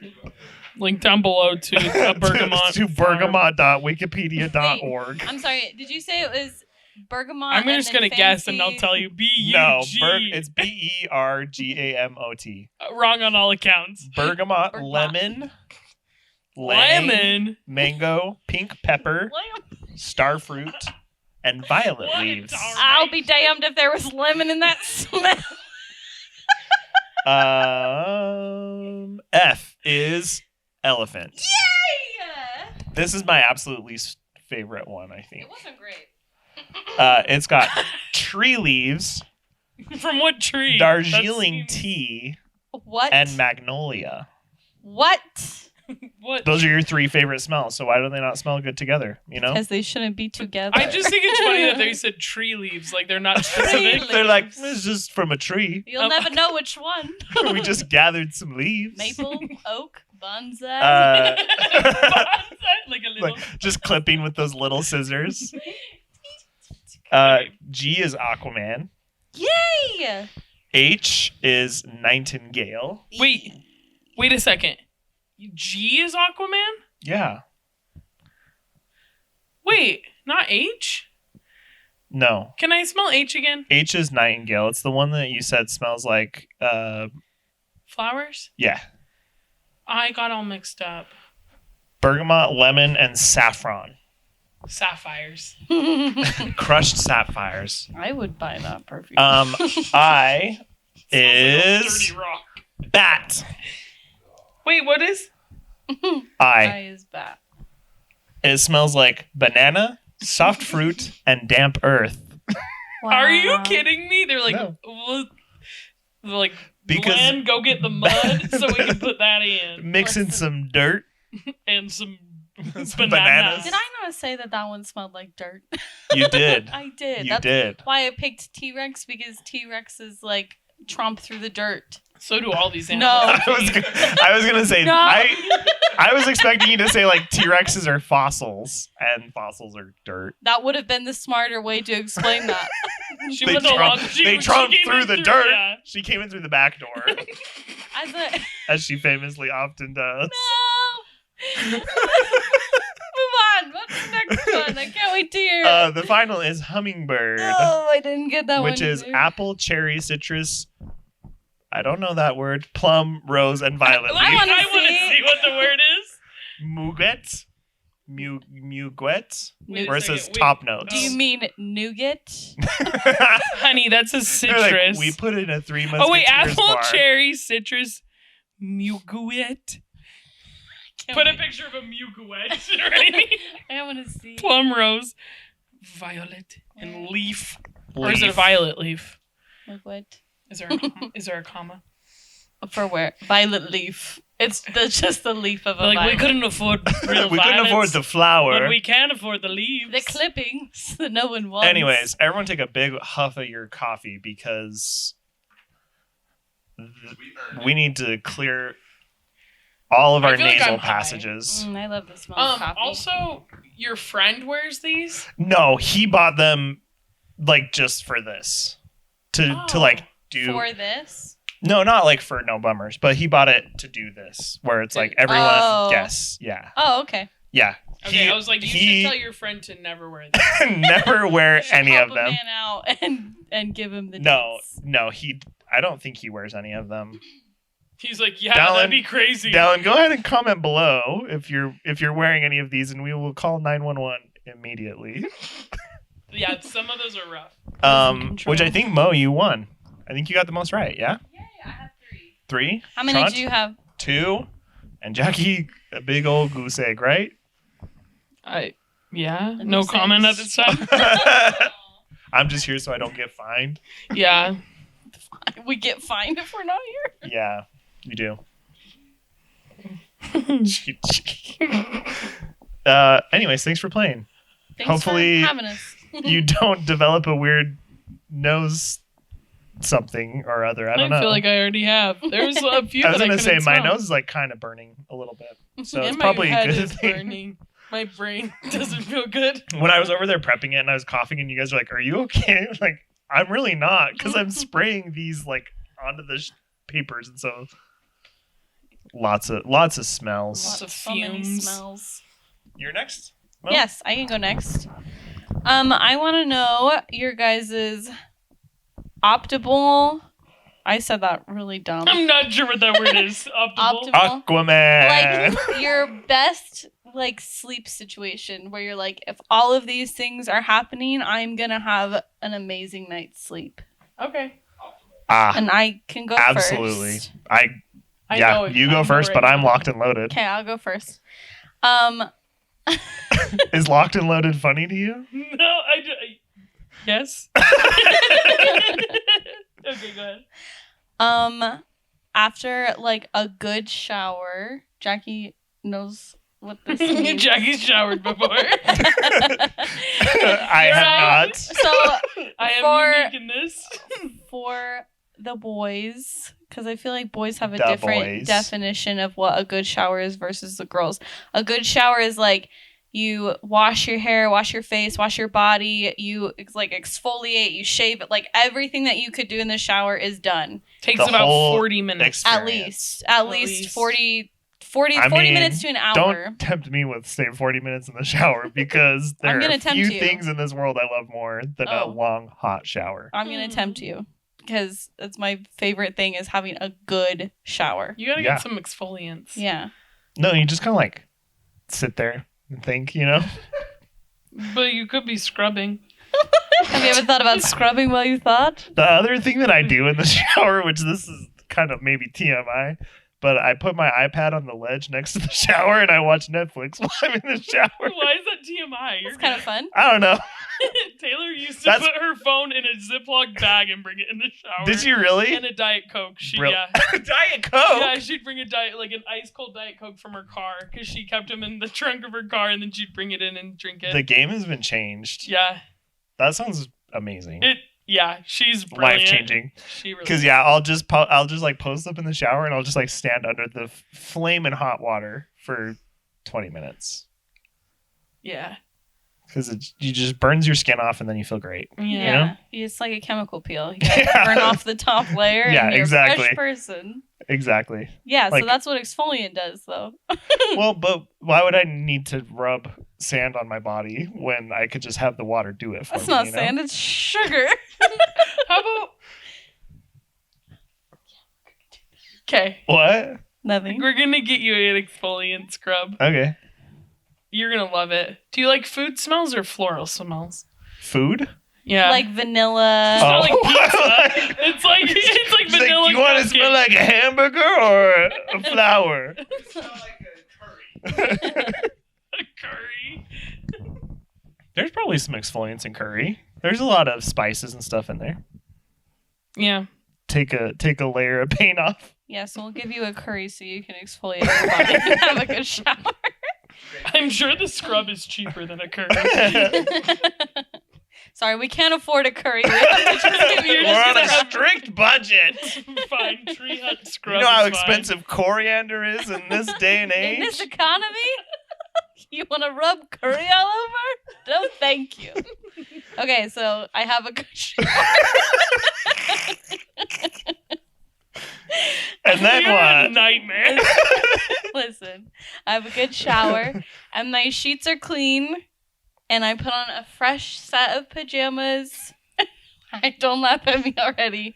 S3: Link down below to a bergamot.
S1: to
S3: flower.
S1: bergamot.wikipedia.org.
S2: I'm sorry. Did you say it was bergamot?
S3: I'm
S2: and
S3: just
S2: then
S3: gonna guess and I'll
S2: fancy-
S3: tell you B-U-G.
S1: No, it's BERGAMOT.
S3: Wrong on all accounts.
S1: Bergamot,
S2: Bergamot.
S1: lemon, lang,
S3: Lemon.
S1: mango, pink pepper,
S2: Lemon.
S1: starfruit, and violet
S3: What?
S1: leaves.
S2: I'll be damned if there was lemon in that smell.
S1: F is elephant.
S2: Yeah.
S1: This is my absolute least favorite one, I think.
S2: It wasn't great.
S1: It's got tree leaves,
S3: From what tree?
S1: Darjeeling
S3: That seems-
S1: tea,
S2: What?
S1: and magnolia.
S2: What?
S3: What?
S1: Those are your three favorite smells, so why do they not smell good together? You know?
S2: Because they shouldn't be together.
S3: I just think it's funny that they said tree leaves, like they're not specific.
S2: leaves.
S1: They're like, it's just from a tree.
S2: You'll never know which one.
S1: We just gathered some leaves.
S2: Maple, oak, bonsai.
S3: Like a little.
S1: Like, just clipping with those little scissors. G is Aquaman.
S2: Yay!
S1: H is Nightingale.
S3: Wait a second. G is Aquaman?
S1: Yeah.
S3: Wait, not H?
S1: No.
S3: Can I smell H again?
S1: H is Nightingale. It's the one that you said smells like,
S3: Flowers?
S1: yeah.
S3: I got all mixed up.
S1: Bergamot, lemon, and saffron.
S3: Sapphires.
S1: Crushed sapphires.
S2: I would buy that perfume.
S1: I is
S3: Dirty rock.
S1: bat.
S3: Wait, what is?
S1: I.
S2: is bat.
S1: It smells like banana, soft fruit, and damp earth.
S3: Are you kidding me? They're like,
S1: No.
S3: what? They're like,
S1: Because-
S3: Glenn, go get the mud so we can put that in.
S1: Mix in some dirt.
S3: And some
S1: Some
S3: bananas.
S2: Did I not say that one smelled like dirt?
S1: You did.
S2: I did.
S1: You
S2: That's
S1: did.
S2: why I picked T-Rex, because T-Rex is like tromp through the dirt.
S3: So do all these
S2: No.
S3: animals.
S1: I was gonna say
S2: No.
S1: I was expecting you to say like T-Rexes are fossils and fossils are dirt.
S2: That would have been the smarter way to explain that.
S3: She
S1: They
S3: went along.
S1: tromped
S3: came
S1: through
S3: in
S1: the dirt.
S3: Yeah.
S1: She came in through the back door,
S2: As a
S1: as she famously often does.
S2: no. Move on. What's the next one? I can't wait to hear it.
S1: The final is hummingbird,
S2: Oh, I didn't get that one.
S1: which is
S2: either.
S1: apple, cherry, citrus. I don't know that word. Plum, rose, and violet
S2: I
S1: leaf.
S2: wanna
S3: I want to
S2: see.
S3: see what the word is.
S1: Muguet, muguet,
S3: Wait a
S1: where it says
S3: second, wait.
S1: top notes.
S2: Do you mean nougat?
S3: Honey, that's a
S1: They're like,
S3: citrus.
S1: we put in a 3 months.
S3: Oh wait, apple, cherry, citrus, muguet. Put a picture of a muguet, right?
S2: I want to see.
S3: Plum rose, violet, and leaf. Or is it a
S1: Leaf.
S3: violet leaf?
S2: Like what?
S3: Is there a comma?
S2: For where? Violet leaf. It's just the leaf of a
S3: Like we
S2: violet.
S3: couldn't afford real
S1: We couldn't afford
S3: violets,
S1: the flower.
S3: but we can afford the leaves.
S2: The clippings that no one wants.
S1: Anyways, everyone take a big huff of your coffee because we need to clear all of
S3: I
S1: our
S3: feel like
S1: nasal
S3: I'm high.
S1: passages.
S2: I love the smell of coffee.
S3: Also, your friend wears these.
S1: No, he bought them like just for this. To
S3: Oh.
S1: like do
S2: for this.
S1: No, not like for no bummers, but he bought it to do this where it's like everyone
S2: Oh.
S1: guess. Yeah.
S2: Oh, okay.
S1: Yeah.
S3: Okay,
S1: He-
S3: I was like, you
S1: he
S3: should tell your friend to never wear these.
S1: never wear
S2: Should
S1: any
S2: help
S1: of
S2: a
S1: them.
S2: man out and give him the
S1: No,
S2: deets.
S1: no, I don't think he wears any of them.
S3: He's like, yeah,
S1: Dallin-
S3: that'd be crazy.
S1: Dallin, go ahead and comment below if you're wearing any of these, and we will call 911 immediately.
S3: Yeah, some of those are rough.
S1: Which I think Mo, you won. I think you got the most right. Yeah,
S2: Yeah, I have 3.
S1: 3.
S2: How many
S1: Trant?
S2: do you have?
S1: 2, and Jackie a big old goose egg, right?
S3: Yeah,
S2: That
S3: no
S2: makes
S3: comment at
S2: sense.
S3: this time.
S1: I'm just here so I don't get fined.
S3: Yeah.
S2: We get fined if we're not here.
S1: Yeah, we do. Anyways, thanks for playing.
S2: Thanks
S1: Hopefully-
S2: for having us.
S1: You don't develop a weird nose something or other. I don't know.
S3: feel like I already have. There's a few.
S1: I was
S3: that
S1: gonna say
S3: couldn't
S1: my
S3: smell.
S1: nose is like kind of burning a little bit, so it's
S3: And
S1: probably
S3: my head
S1: a good
S3: is
S1: thing.
S3: burning. My brain doesn't feel good.
S1: When I was over there prepping it and I was coughing, and you guys were like, "Are you okay?" Like, I'm really not, because I'm spraying these like onto the papers, and so lots of smells.
S3: Lots of
S2: So many
S3: fumes.
S2: smells.
S1: You're next. Well,
S2: Yes, I can go next. I want to know your guys' optimal. I said that really dumb.
S3: I'm not sure what that word is. Optimal.
S2: Optimal.
S1: Aquaman.
S2: Like your best like sleep situation where you're like, if all of these things are happening, I'm gonna have an amazing night's sleep.
S3: Okay.
S2: And I can go
S1: Absolutely.
S2: first.
S3: I
S1: Yeah,
S3: know
S1: you go
S3: I'm
S1: first, but
S3: already-
S1: I'm locked and loaded.
S2: Okay, I'll go first.
S1: Is locked and loaded funny to you?
S3: No, yes. Okay, go ahead.
S2: After like a good shower, Jackie knows what this means.
S3: Jackie's showered before.
S1: I
S3: You're
S1: have
S3: right.
S1: not.
S2: So
S3: I am
S2: For-
S3: unique in this.
S2: for the boys, because I feel like boys have a
S1: The
S2: different
S1: boys.
S2: definition of what a good shower is versus the girls. A good shower is like you wash your hair, wash your face, wash your body, you like exfoliate, you shave it, like everything that you could do in the shower is done.
S3: Takes
S1: The
S3: about
S1: whole
S3: 40 minutes.
S2: At
S1: Experience.
S2: least
S3: least.
S2: 40
S1: I mean,
S2: minutes to an hour.
S1: Don't tempt me with staying 40 minutes in the shower because there
S2: I'm
S1: are
S2: gonna
S1: a
S2: tempt
S1: few
S2: you.
S1: things in this world I love more than a
S2: Oh.
S1: long hot shower.
S2: I'm gonna tempt you because it's my favorite thing is having a good shower.
S3: You gotta
S1: Yeah.
S3: get some exfoliants.
S2: Yeah.
S1: No, you just kind of like sit there and think, you know?
S3: But you could be scrubbing.
S2: Have you ever thought about scrubbing while you thought?
S1: The other thing that I do in the shower, which this is kind of maybe TMI, but I put my iPad on the ledge next to the shower and I watch Netflix while I'm in the shower.
S3: Why is that TMI? You're
S2: It's kind of fun.
S1: I don't know.
S3: Taylor used to
S1: That's-
S3: put her phone in a Ziploc bag and bring it in the shower.
S1: Did you really?
S3: And a Diet Coke.
S1: Diet
S3: Yeah,
S1: Coke?
S3: she'd bring a diet, like an ice cold Diet Coke from her car, because she kept them in the trunk of her car, and then she'd bring it in and drink it.
S1: The game has been changed.
S3: Yeah,
S1: That sounds amazing.
S3: yeah, she's brilliant.
S1: Life changing.
S3: She really.
S1: Because yeah, I'll just like post up in the shower and I'll just like stand under the flaming hot water for 20 minutes
S3: Yeah.
S1: because you just burns your skin off and then you feel great.
S3: Yeah.
S2: It's like a chemical peel. You gotta burn off the top layer
S1: Yeah,
S2: and you're
S1: exactly.
S2: a fresh person.
S1: Exactly.
S2: Yeah,
S1: Like-
S2: so that's what exfoliant does though.
S1: Well, but why would I need to rub sand on my body when I could just have the water do it for
S2: That's
S1: me?
S2: not
S1: you know?
S2: sand, it's sugar.
S3: How about? Okay,
S1: What?
S2: Nothing.
S3: we're gonna get you an exfoliant scrub.
S1: Okay.
S3: You're gonna love it. Do you like food smells or floral smells?
S1: Food?
S3: Yeah.
S2: Like vanilla.
S3: not like
S1: Oh.
S3: pizza. It's like
S1: She's
S3: vanilla.
S1: like, you want to
S3: cupcake.
S1: smell like a hamburger or a flower?
S4: Smell like a curry.
S3: A curry.
S1: There's probably some exfoliants in curry. There's a lot of spices and stuff in there.
S3: Yeah.
S1: Take a layer of paint off.
S2: Yeah, so we'll give you a curry so you can exfoliate your body and have a good shower.
S3: I'm sure the scrub is cheaper than a curry.
S2: Sorry, we can't afford a curry. We have to just give you
S3: You're
S1: We're on a
S3: just
S1: strict budget.
S3: Fine, tree hut scrub.
S1: You know how
S3: is fine.
S1: expensive coriander is in this day and
S2: in this
S1: age?
S2: economy. You want to rub curry all over? No, thank you. Okay, so I have a good shower.
S1: And then
S3: You're a
S1: what?
S3: nightmare.
S2: Listen, I have a good shower, and my sheets are clean, and I put on a fresh set of pajamas. I don't laugh at me already.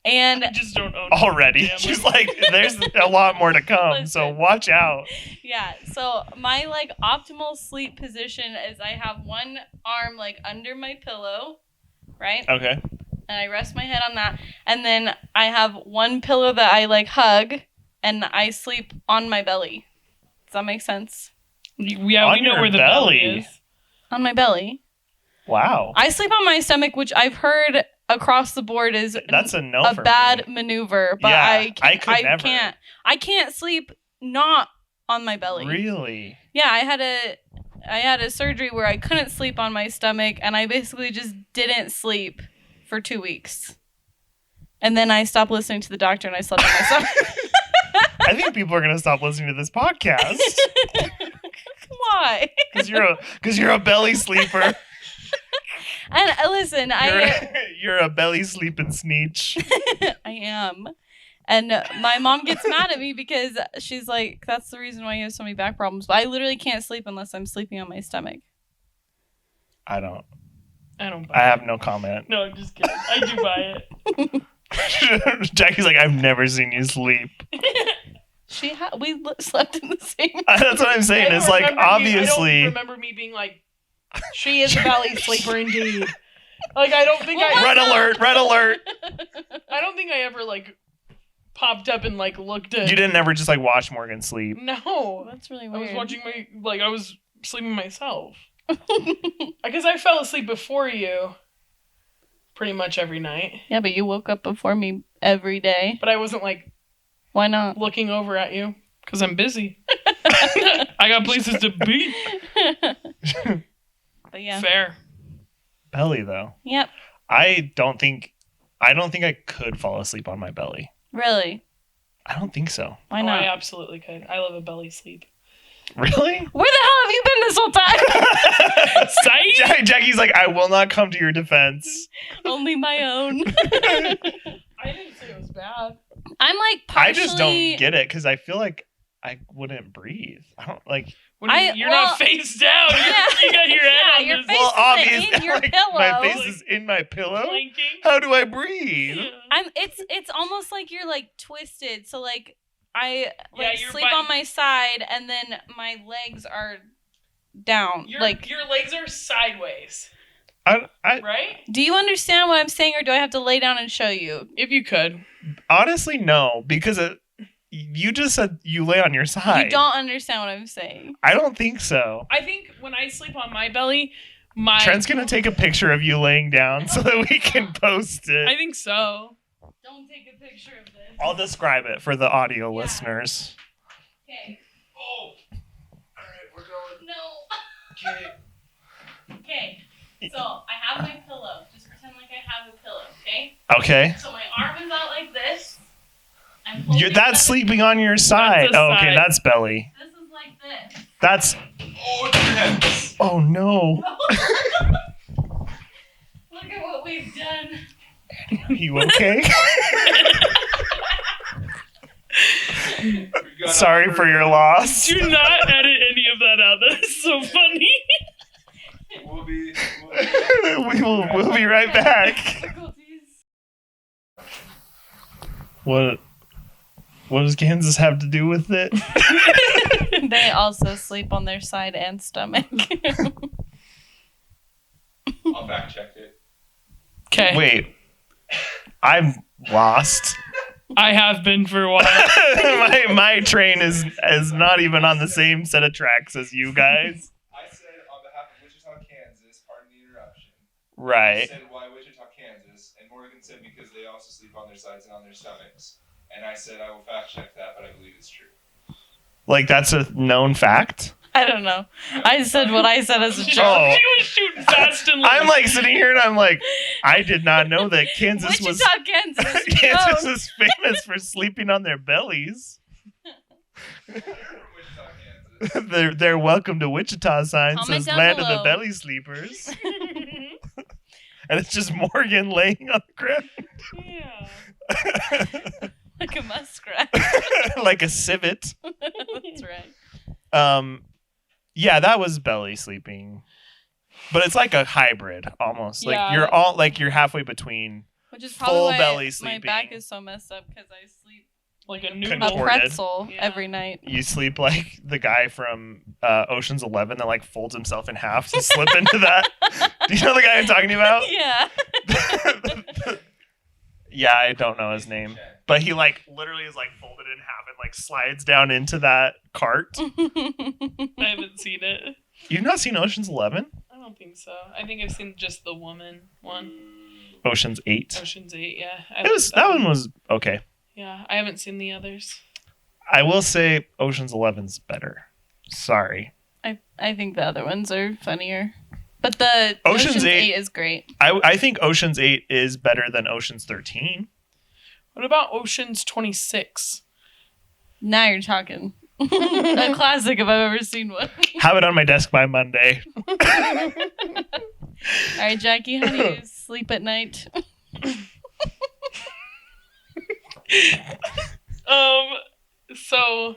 S2: And
S3: I just don't own
S1: Already.
S3: pajamas.
S1: She's like, there's a lot more to come, so
S2: Listen.
S1: watch out.
S2: yeah, so my like optimal sleep position is I have one arm like under my pillow, right?
S1: Okay.
S2: And I rest my head on that. And then I have one pillow that I like hug, and I sleep on my belly. Does that make sense?
S3: Yeah,
S1: On
S3: we know
S1: your
S3: where the
S1: belly.
S3: belly is.
S2: On my belly.
S1: Wow.
S2: I sleep on my stomach, which I've heard across the board is
S1: That's a no
S2: a
S1: for
S2: bad
S1: me.
S2: maneuver. But
S1: Yeah, I could never.
S2: I can't sleep not on my belly.
S1: Really?
S2: Yeah, I had a surgery where I couldn't sleep on my stomach, and I basically just didn't sleep for 2 weeks. And then I stopped listening to the doctor and I slept on my stomach.
S1: I think people are gonna stop listening to this podcast
S2: Why?
S1: because you're a belly sleeper.
S2: And listen,
S1: You're a belly sleeping sneech.
S2: I am. And my mom gets mad at me because she's like, that's the reason why you have so many back problems. But I literally can't sleep unless I'm sleeping on my stomach.
S1: I don't.
S3: I don't buy
S1: I
S3: it.
S1: have no comment.
S3: No, I'm just kidding. I do buy it.
S1: Jackie's like, I've never seen you sleep.
S2: We slept in the same.
S1: That's what I'm saying. It's like,
S3: I don't
S1: obviously.
S3: remember me being like, she is a belly sleeper indeed. Like, I don't think
S1: Red alert! Red alert!
S3: I don't think I ever, like, popped up and, like, looked at.
S1: You didn't ever just like watch Morgan sleep.
S3: No.
S2: That's really
S3: I
S2: weird.
S3: was watching I was sleeping myself. I guess I fell asleep before you pretty much every night.
S2: Yeah, but you woke up before me every day.
S3: But I wasn't, like,
S2: Why not?
S3: looking over at you because I'm busy. I got places to be.
S2: But yeah.
S3: Fair.
S1: Belly though.
S2: Yep.
S1: I don't think I could fall asleep on my belly.
S2: Really?
S1: I don't think so.
S2: Why
S3: I
S2: not?
S3: absolutely could. I love a belly sleep.
S1: Really?
S2: Where the hell have you been this whole time?
S3: Sight?
S1: Jackie's like, I will not come to your defense.
S2: Only my own.
S3: I didn't say it was bad.
S2: I'm like partially.
S1: I just don't get it because I feel like I wouldn't breathe. I don't like.
S3: You're not face down. You got your head on
S2: your
S3: this
S2: face
S1: Well,
S2: is
S1: obviously,
S2: in your
S1: like,
S2: pillow.
S1: my face is in my pillow.
S3: planking.
S1: How do I breathe?
S2: It's almost like you're like twisted. So like I like
S3: your
S2: sleep
S3: butt-
S2: on my side and then my legs are down.
S3: Your legs are sideways,
S1: I
S3: right?
S2: Do you understand what I'm saying, or do I have to lay down and show you?
S3: If you could.
S1: honestly no, because you just said you lay on your side.
S2: You don't understand what I'm saying.
S1: I don't think so.
S3: I think when I sleep on my belly,
S1: Trent's gonna take a picture of you laying down so that we can post it.
S3: I think so.
S2: Don't take a picture of this.
S1: I'll describe it for the audio
S2: Yeah.
S1: listeners.
S2: Okay.
S4: Oh! Alright, we're going.
S2: No.
S4: Okay.
S2: Okay. So I have my pillow. Just pretend like I have a pillow. Okay.
S1: Okay.
S2: So my arm is out like this. I'm holding
S1: That's sleeping on your side.
S3: That's a
S1: Oh, okay,
S3: side.
S1: that's belly.
S2: This is like this.
S1: That's.
S4: Oh, yes!
S1: Oh no.
S2: Look at what we've done.
S1: Are you okay?
S4: We got
S1: Sorry
S4: off
S1: for your
S4: first.
S1: loss.
S3: Do not edit any of that out. That is so funny.
S1: We'll be right back.
S2: Difficulties.
S1: What does Kansas have to do with it?
S2: They also sleep on their side and stomach.
S4: I'll fact check it.
S3: Okay.
S1: Wait. I'm lost.
S3: I have been for a while.
S1: my train is not even on the same set of tracks as you guys.
S4: I said on behalf of Wichita, Kansas, pardon the interruption. I
S1: Right.
S4: said why Wichita, Kansas, and Morgan said because they also sleep on their sides and on their stomachs. And I said I will fact check that, but I believe it's true.
S1: Like that's a known fact.
S2: I don't know. I said what I said as a joke.
S1: Oh.
S3: She was shooting fast and loose.
S1: I'm like sitting here and I'm like, I did not know that Kansas was
S2: Wichita, Kansas.
S1: Kansas
S2: known.
S1: is famous for sleeping on their bellies.
S4: Wichita, Kansas.
S1: Their welcome to Wichita sign
S2: Comment
S1: says
S2: down
S1: land of
S2: below.
S1: the belly sleepers. And it's just Morgan laying on the ground.
S3: Yeah.
S2: Like a muskrat.
S1: Like a civet.
S2: That's right.
S1: Yeah, that was belly sleeping. But it's like a hybrid almost.
S3: Yeah.
S1: Like you're halfway between.
S2: Which is probably
S1: Full
S2: why
S1: belly
S2: my
S1: sleeping.
S2: back is so messed up because I sleep
S3: Like a
S2: a
S3: noodle.
S1: Contorted.
S2: pretzel
S3: Yeah.
S2: every night.
S1: You sleep like the guy from Ocean's 11 that like folds himself in half to slip into that. Do you know the guy I'm talking about?
S2: Yeah.
S1: Yeah, I don't know his name. But he like literally is like folded in half and like slides down into that cart.
S3: I haven't seen it.
S1: You've not seen Ocean's 11?
S3: I don't think so. I think I've seen just the woman one.
S1: Ocean's 8.
S3: Ocean's 8, yeah.
S1: That one was okay.
S3: Yeah, I haven't seen the others.
S1: I will say Ocean's 11's better. Sorry.
S2: I think the other ones are funnier. But the
S1: Ocean's
S2: Ocean's
S1: 8
S2: 8 is great.
S1: I think Ocean's 8 is better than Ocean's 13.
S3: What about Ocean's 26?
S2: Now you're talking. A classic if I've ever seen one.
S1: Have it on my desk by Monday.
S2: All right, Jackie, how do you sleep at night?
S3: So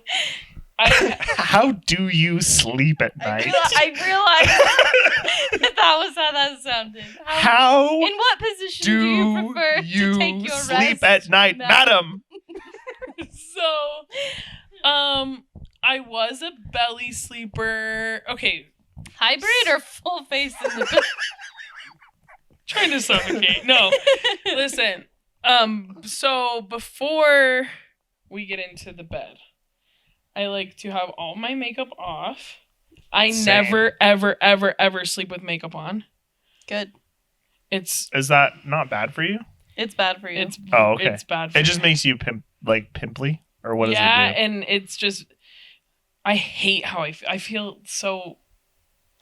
S3: I
S1: How do you sleep at night?
S2: I realized that was how that sounded.
S1: How
S2: In what position do you prefer to take your
S1: sleep
S2: rest,
S1: at night, madam?
S3: so I was a belly sleeper. Okay,
S2: Hybrid or full face in the bed?
S3: trying to suffocate. No. Listen. So before we get into the bed, I like to have all my makeup off. I
S1: Same.
S3: never, ever, ever, ever sleep with makeup on.
S2: Good.
S3: It's
S1: Is that not bad for you?
S2: It's bad for you.
S1: Oh, okay.
S3: It's bad for
S1: It just
S3: me.
S1: makes you pimply, or what does
S3: Yeah,
S1: it do?
S3: and it's just I hate how I feel so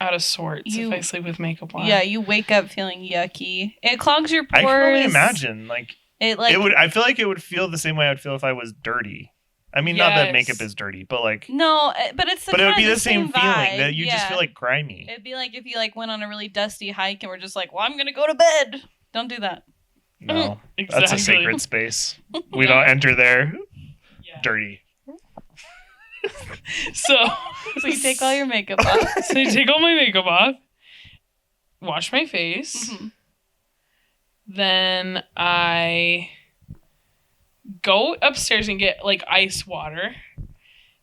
S3: out of sorts if I sleep with makeup on.
S2: Yeah, you wake up feeling yucky. It clogs your
S1: I
S2: pores.
S1: can only imagine. Like
S2: It
S1: it would. I feel like it would feel the same way I would feel if I was dirty. I mean, not that makeup is dirty, but like.
S2: No, but it's
S1: But it would be
S2: kinda
S1: the same feeling
S2: vibe.
S1: that you just
S2: Yeah.
S1: feel like grimy.
S2: It'd be like if you like went on a really dusty hike and we're just like, well, I'm gonna go to bed. Don't do that.
S1: No,
S3: Exactly.
S1: that's a sacred space. We don't enter there
S3: Yeah.
S1: dirty.
S3: So
S2: So you take all your makeup off.
S3: So I take all my makeup off, wash my face,
S2: Mhm.
S3: then I go upstairs and get like ice water.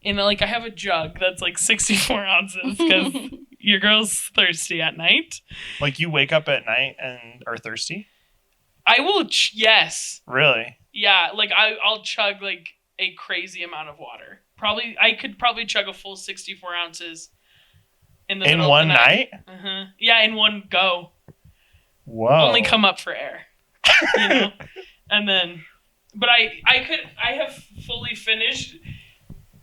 S3: And like I have a jug that's like 64 ounces because your girl's thirsty at night.
S1: Like you wake up at night and are thirsty?
S3: I will, yes.
S1: Really?
S3: Yeah, like I'll chug like a crazy amount of water. I could probably chug a full 64 ounces in the
S1: In
S3: middle
S1: one
S3: of the
S1: night?
S3: Uh-huh. Yeah, in one go.
S1: Whoa.
S3: Only come up for air, you know. And then, but I have fully finished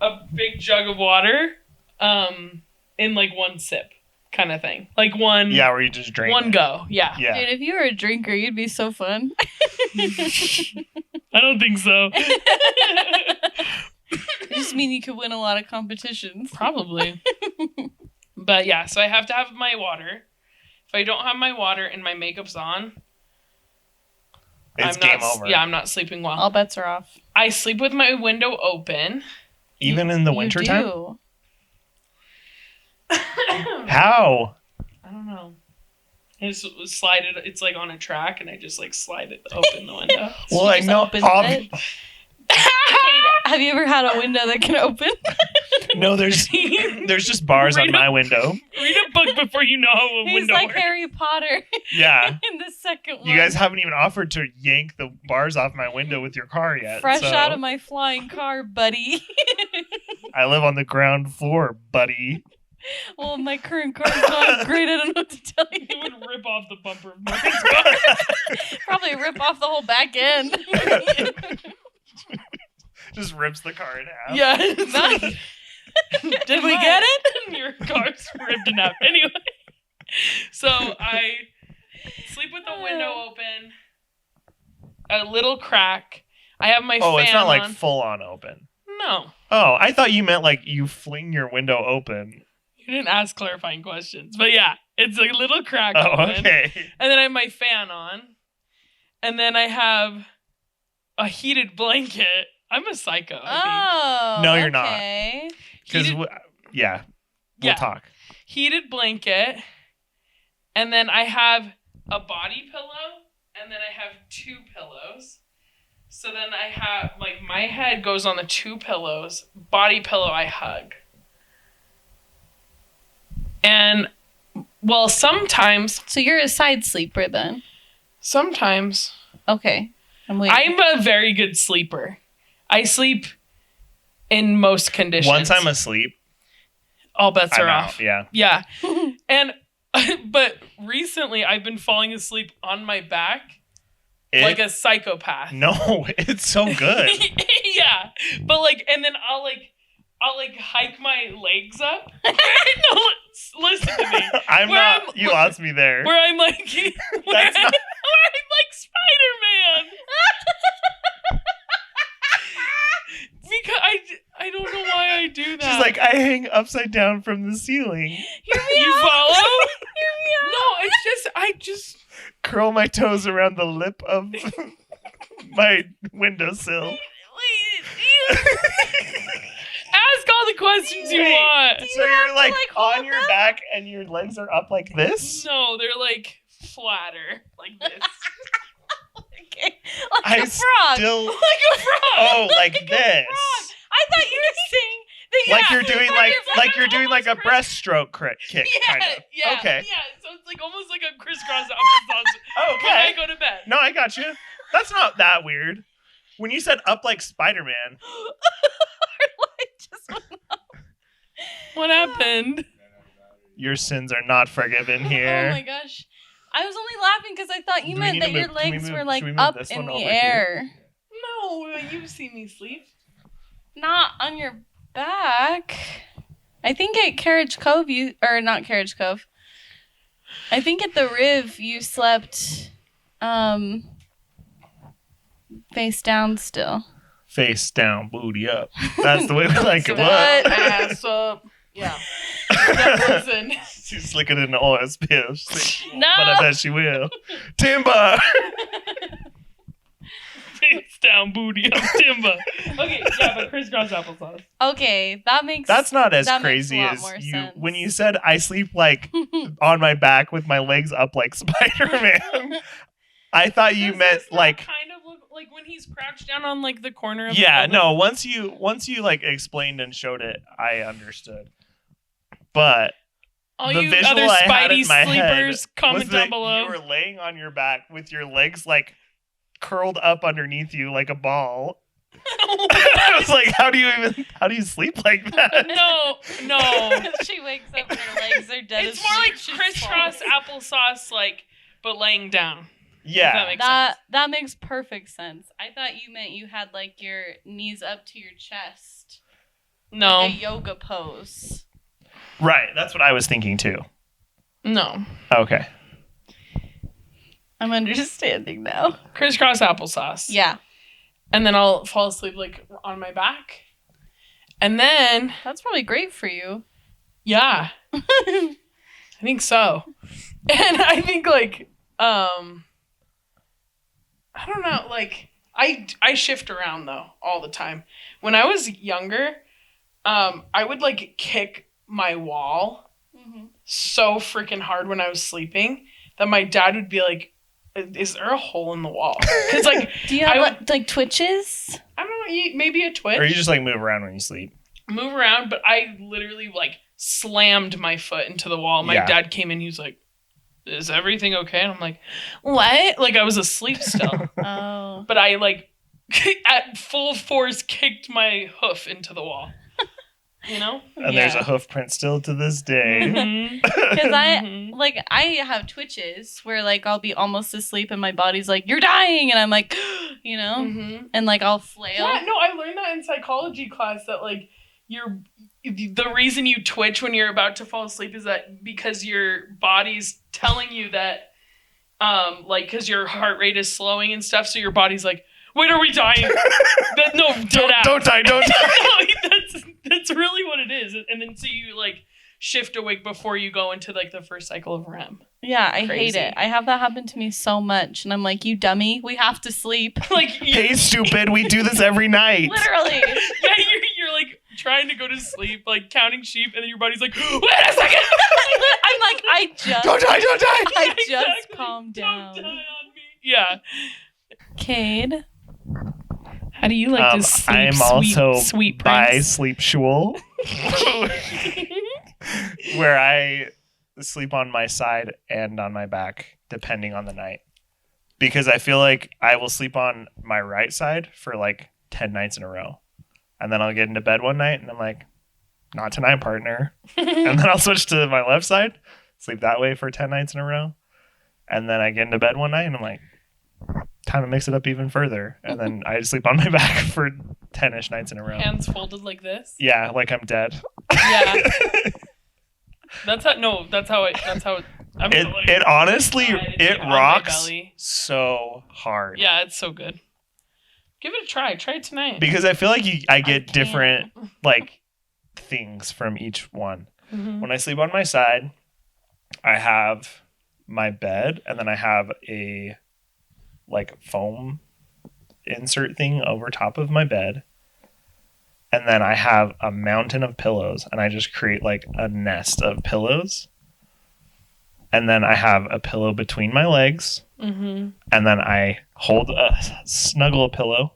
S3: a big jug of water, in like one sip, kind of thing. Like one.
S1: Yeah, where you just drink.
S3: One go. Yeah.
S1: Yeah.
S2: Dude, if you were a drinker, you'd be so fun.
S3: I don't think so.
S2: It just mean you could win a lot of competitions.
S3: Probably. But yeah, so I have to have my water. If I don't have my water and my makeup's on,
S1: It's
S3: I'm
S1: game
S3: not,
S1: over.
S3: Yeah, I'm not sleeping well.
S2: All bets are off.
S3: I sleep with my window open.
S1: Even in the
S2: You
S1: wintertime?
S2: do.
S1: How?
S3: I don't know. I just slide it. It's like on a track, and I just like slide it open the window.
S1: Well, I
S2: just
S1: know.
S2: opens it. Have you ever had a window that can open?
S1: No, there's just bars on
S3: Read
S1: my window.
S3: Read a book before you know how a
S2: He's
S3: window
S2: like
S3: works.
S2: Harry Potter
S1: Yeah.
S2: in the second one.
S1: You guys haven't even offered to yank the bars off my window with your car yet.
S2: Fresh
S1: so
S2: out of my flying car, buddy.
S1: I live on the ground floor, buddy.
S2: Well, my current car is not great. I don't know what to tell you.
S3: It would rip off the bumper of Morgan's car.
S2: Probably rip off the whole back end.
S1: Just rips the car in half.
S3: Yeah. It's like, did we get it? And your car's ripped in half. Anyway. So I sleep with the window open. A little crack. I have my
S1: Oh,
S3: fan
S1: it's not like
S3: on.
S1: full on open.
S3: No.
S1: Oh, I thought you meant like you fling your window open.
S3: You didn't ask clarifying questions. But yeah, it's a little crack
S1: Oh,
S3: open.
S1: okay.
S3: And then I have my fan on. And then I have a heated blanket. I'm a psycho, I think.
S2: Oh.
S1: No, you're not.
S2: okay.
S1: Because,
S3: Heated-
S1: yeah, we'll
S3: Yeah.
S1: talk.
S3: Heated blanket. And then I have a body pillow. And then I have two pillows. So then I have, like, my head goes on the two pillows. Body pillow I hug. And, well, sometimes,
S2: So you're a side sleeper then? Okay. I'm waiting.
S3: I'm a very good sleeper. I sleep in most conditions.
S1: Once I'm asleep,
S3: all bets
S1: I'm
S3: are
S1: out.
S3: off.
S1: Yeah.
S3: Yeah. And but recently I've been falling asleep on my back like a psychopath.
S1: No, it's so good.
S3: Yeah. But like and then I'll hike my legs up. No, listen to me.
S1: I'm
S3: Where
S1: not.
S3: I'm-
S1: You lost me there.
S3: Where I'm like where
S1: That's not-
S3: I'm like Spider-Man. Because I don't know why I do that.
S1: She's like, I hang upside down from the ceiling,
S2: Hear me
S3: you
S2: out.
S3: follow?
S2: Hear me out.
S3: No, it's just I
S1: curl my toes around the lip of my windowsill.
S3: Ask all the questions you
S1: Wait.
S3: want.
S1: So you're like
S2: hold
S1: on your
S2: them?
S1: back and your legs are up like this?
S3: No, they're like flatter, like this.
S2: Okay. Like
S1: I
S2: a frog.
S1: still.
S3: Like a frog.
S1: Oh, like
S2: a
S1: this.
S2: frog. I thought you were saying that
S1: Like you're doing
S3: like
S1: you're doing like a
S3: almost
S1: breaststroke kick,
S3: Yeah,
S1: kind of.
S3: yeah.
S1: Okay.
S3: Yeah, so it's like almost like a crisscross applesauce when I
S1: Okay.
S3: go to bed.
S1: No, I got you. That's not that weird. When you said up like Spider-Man,
S2: just went up.
S3: What happened?
S1: your sins are not forgiven
S2: Oh
S1: here.
S2: my gosh. I was only laughing because I thought you
S1: Do we
S2: meant
S1: need
S2: that
S1: to
S2: your
S1: move- can we
S2: legs
S1: move-
S2: were like
S1: should we move
S2: up
S1: this
S2: in
S1: one
S2: the
S1: over
S2: air.
S3: No, you've seen me sleep.
S2: Not on your back. I think at Carriage Cove not Carriage Cove. I think at the Riv you slept face down still.
S1: Face down, booty up. That's the way we like it.
S3: That
S1: What?
S3: ass up. Yeah. Yeah, listen.
S1: She's slicking in the oil spill.
S2: No.
S1: But I bet she will. Timber.
S3: Face down, booty up, timber. Okay, yeah, but crisscross applesauce.
S2: Okay, that makes
S1: That's not as
S2: that makes
S1: crazy
S2: a lot
S1: as
S2: more
S1: you.
S2: sense.
S1: When you said I sleep like on my back with my legs up like Spider-Man, I thought you
S3: Does
S1: meant
S3: this not
S1: like.
S3: kind of look like when he's crouched down on like the corner of
S1: Yeah,
S3: the building?
S1: no. Once you like explained and showed it, I understood. But
S3: All
S1: the
S3: you
S1: visual
S3: other
S1: I had
S3: Spidey
S1: in my head
S3: sleepers, comment
S1: was
S3: down
S1: that
S3: below.
S1: you were laying on your back with your legs like curled up underneath you like a ball. I was like, how do you sleep like that?
S3: No.
S2: she wakes up and her legs are dead.
S3: It's
S2: as
S3: more like
S2: she's
S3: crisscross
S2: falling.
S3: applesauce, like, but laying down. If that
S1: Yeah.
S3: makes sense.
S2: That makes perfect sense. I thought you meant you had like your knees up to your chest.
S3: No.
S2: Like a yoga pose.
S1: Right. That's what I was thinking too.
S3: No.
S1: Okay.
S2: I'm understanding now.
S3: Crisscross applesauce.
S2: Yeah.
S3: And then I'll fall asleep, like, on my back. And then,
S2: That's probably great for you.
S3: yeah. I think so. And I think, like, I don't know, like, I shift around, though, all the time. When I was younger, I would, like, kick my wall so freaking hard when I was sleeping that my dad would be like, is there a hole in the wall? Because, like,
S2: Do you have
S3: I
S2: like twitches?
S3: I don't know, maybe a twitch.
S1: Or you just like move around when you sleep.
S3: Move around, but I literally, like, slammed my foot into the wall. My
S1: Yeah.
S3: dad came in, he was like, is everything okay? And I'm like, what? Like, I was asleep still.
S2: Oh.
S3: But I, like, at full force kicked my hoof into the wall. You know?
S1: And there's a hoof print still to this day.
S3: Mhm.
S2: Because
S3: Mhm.
S2: I have twitches where like I'll be almost asleep and my body's like, you're dying, and I'm like, you know,
S3: Mhm.
S2: and like I'll flail.
S3: Yeah, no, I learned that in psychology class that, like, the reason you twitch when you're about to fall asleep is that because your body's telling you that, like, because your heart rate is slowing and stuff, so your body's like, wait, are we dying? No, dead ass.
S1: Don't die.
S3: No, that's really what it is. And then so you, like, shift awake before you go into, like, the first cycle of REM.
S2: Yeah, I hate
S3: Crazy.
S2: it. I have that happen to me so much, and I'm like, you dummy, we have to sleep.
S3: Like,
S1: Hey, stupid, we do this every night.
S2: Literally.
S3: yeah, you're like trying to go to sleep, like counting sheep, and then your body's like, wait a second.
S2: I'm like, I just
S1: Don't die.
S2: I just
S3: Exactly.
S2: calmed
S3: Don't
S2: down.
S3: die on me. Yeah.
S2: Cade.
S3: How do you like to sleep?
S1: I'm also
S3: sweet prince?
S1: bisexual, where I sleep on my side and on my back, depending on the night. Because I feel like I will sleep on my right side for like 10 nights in a row. And then I'll get into bed one night and I'm like, not tonight, partner. And then I'll switch to my left side, sleep that way for 10 nights in a row. And then I get into bed one night and I'm like, time to mix it up even further. And then I sleep on my back for 10-ish nights in a row.
S3: Hands folded like this.
S1: Yeah, like I'm dead.
S3: Yeah. That's how it. I'm like,
S1: It honestly,
S3: side
S1: it
S3: on my
S1: rocks
S3: belly.
S1: so hard.
S3: Yeah, it's so good. Give it a try. Try it tonight.
S1: Because I feel like I get
S2: can't.
S1: different like things from each one.
S3: Mhm.
S1: When I sleep on my side, I have my bed and then I have a like foam insert thing over top of my bed. and then I have a mountain of pillows, and I just create like a nest of pillows. And then I have a pillow between my legs, and then I snuggle a pillow,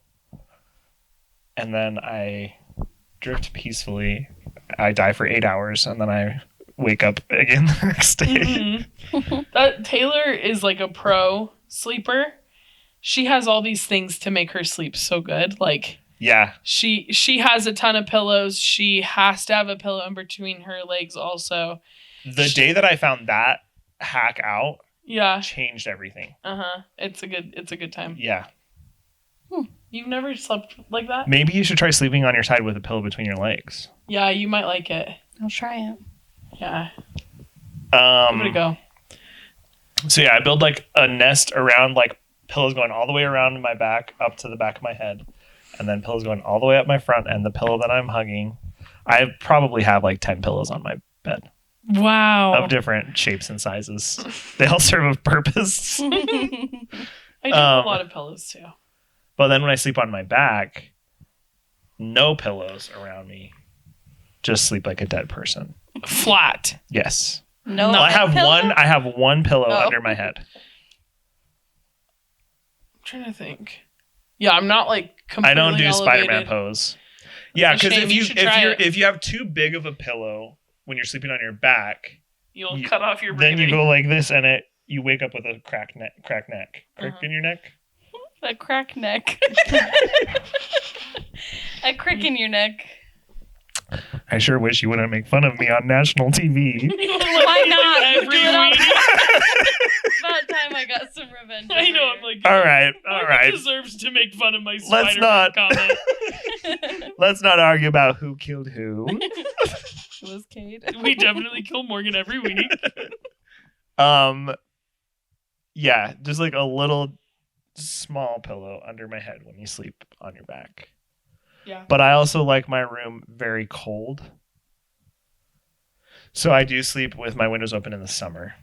S1: and then I drift peacefully. I die for 8 hours, and then I wake up again the next day.
S3: Taylor is like a pro sleeper. She has all these things to make her sleep so good. Like,
S1: Yeah.
S3: She has a ton of pillows. She has to have a pillow in between her legs also.
S1: The day that I found that hack out,
S3: Yeah.
S1: changed everything.
S3: It's a good time.
S1: Yeah.
S3: You've never slept like that?
S1: Maybe you should try sleeping on your side with a pillow between your legs.
S3: Yeah, you might like it.
S2: I'll try it.
S3: Yeah. Give it a go.
S1: So yeah, I build like a nest around like pillows going all the way around my back up to the back of my head, and then pillows going all the way up my front, and the pillow that I'm hugging. I probably have like 10 pillows on my bed
S3: Wow.
S1: of different shapes and sizes. They all serve a purpose.
S3: I do have a lot of pillows too.
S1: But then when I sleep on my back, no pillows around me. Just sleep like a dead person.
S3: Flat.
S1: Yes.
S2: No,
S1: I have
S2: pillow?
S1: one pillow
S2: Oh.
S1: under my head.
S3: I'm trying to think. Yeah, I'm not like completely
S1: I don't do
S3: elevated.
S1: Spider-Man pose. Yeah,
S3: It's a
S1: because
S3: shame. You should try it.
S1: if you have too big of a pillow when you're sleeping on your back,
S3: You'll
S1: you-
S3: cut off your
S1: then you
S3: breathing.
S1: go like this, and you wake up with a cracked neck, crick in your neck.
S2: A crack neck. A crick in your neck.
S1: I sure wish you wouldn't make fun of me on national TV.
S2: Why not?
S3: Every
S2: Do it all-
S3: week.
S2: About time I got some revenge.
S3: I know.
S2: over
S3: I'm like,
S1: all right.
S3: Morgan deserves to make fun of my
S1: Let's
S3: Spider-Man
S1: not.
S3: comment.
S2: here.
S1: Let's not argue about who killed who.
S2: It was Cade.
S3: We definitely kill Morgan every week.
S1: Yeah, just like a little small pillow under my head when you sleep on your back.
S3: Yeah.
S1: But I also like my room very cold. So I do sleep with my windows open in the summer.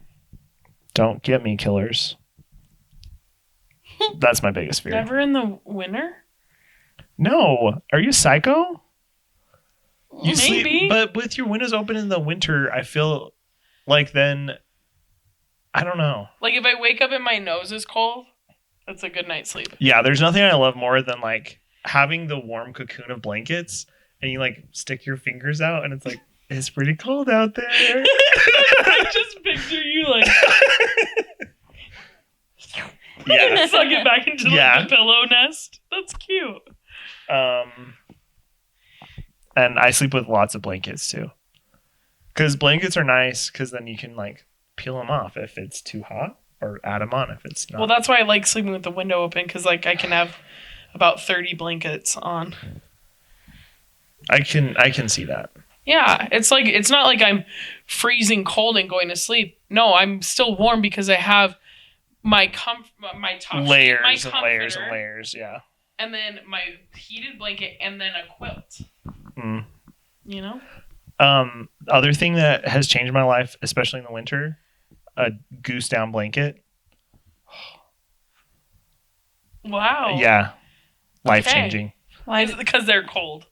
S1: Don't get me, killers. That's my biggest fear.
S3: Never in the winter?
S1: No. Are you psycho? You
S3: Maybe.
S1: sleep, but with your windows open in the winter, I feel like then, I don't know.
S3: Like if I wake up and my nose is cold, that's a good night's sleep.
S1: Yeah, there's nothing I love more than like having the warm cocoon of blankets and you like stick your fingers out and it's like, it's pretty cold out there.
S3: I just picture you like
S1: Yeah.
S3: suck it back into like,
S1: Yeah.
S3: the pillow nest. That's cute.
S1: And I sleep with lots of blankets too. Because blankets are nice because then you can like peel them off if it's too hot or add them on if it's not.
S3: Well, that's why I like sleeping with the window open because like I can have about 30 blankets on.
S1: I can see that.
S3: Yeah, it's like it's not like I'm freezing cold and going to sleep. No, I'm still warm because I have my my top
S1: Layers
S3: my
S1: and layers and
S3: comforter,
S1: layers, yeah.
S3: and then my heated blanket, and then a quilt.
S1: Mm.
S3: You know?
S1: Other thing that has changed my life, especially in the winter, a goose down blanket.
S3: Wow.
S1: Yeah. Life changing.
S2: Why?
S3: Is it because they're cold?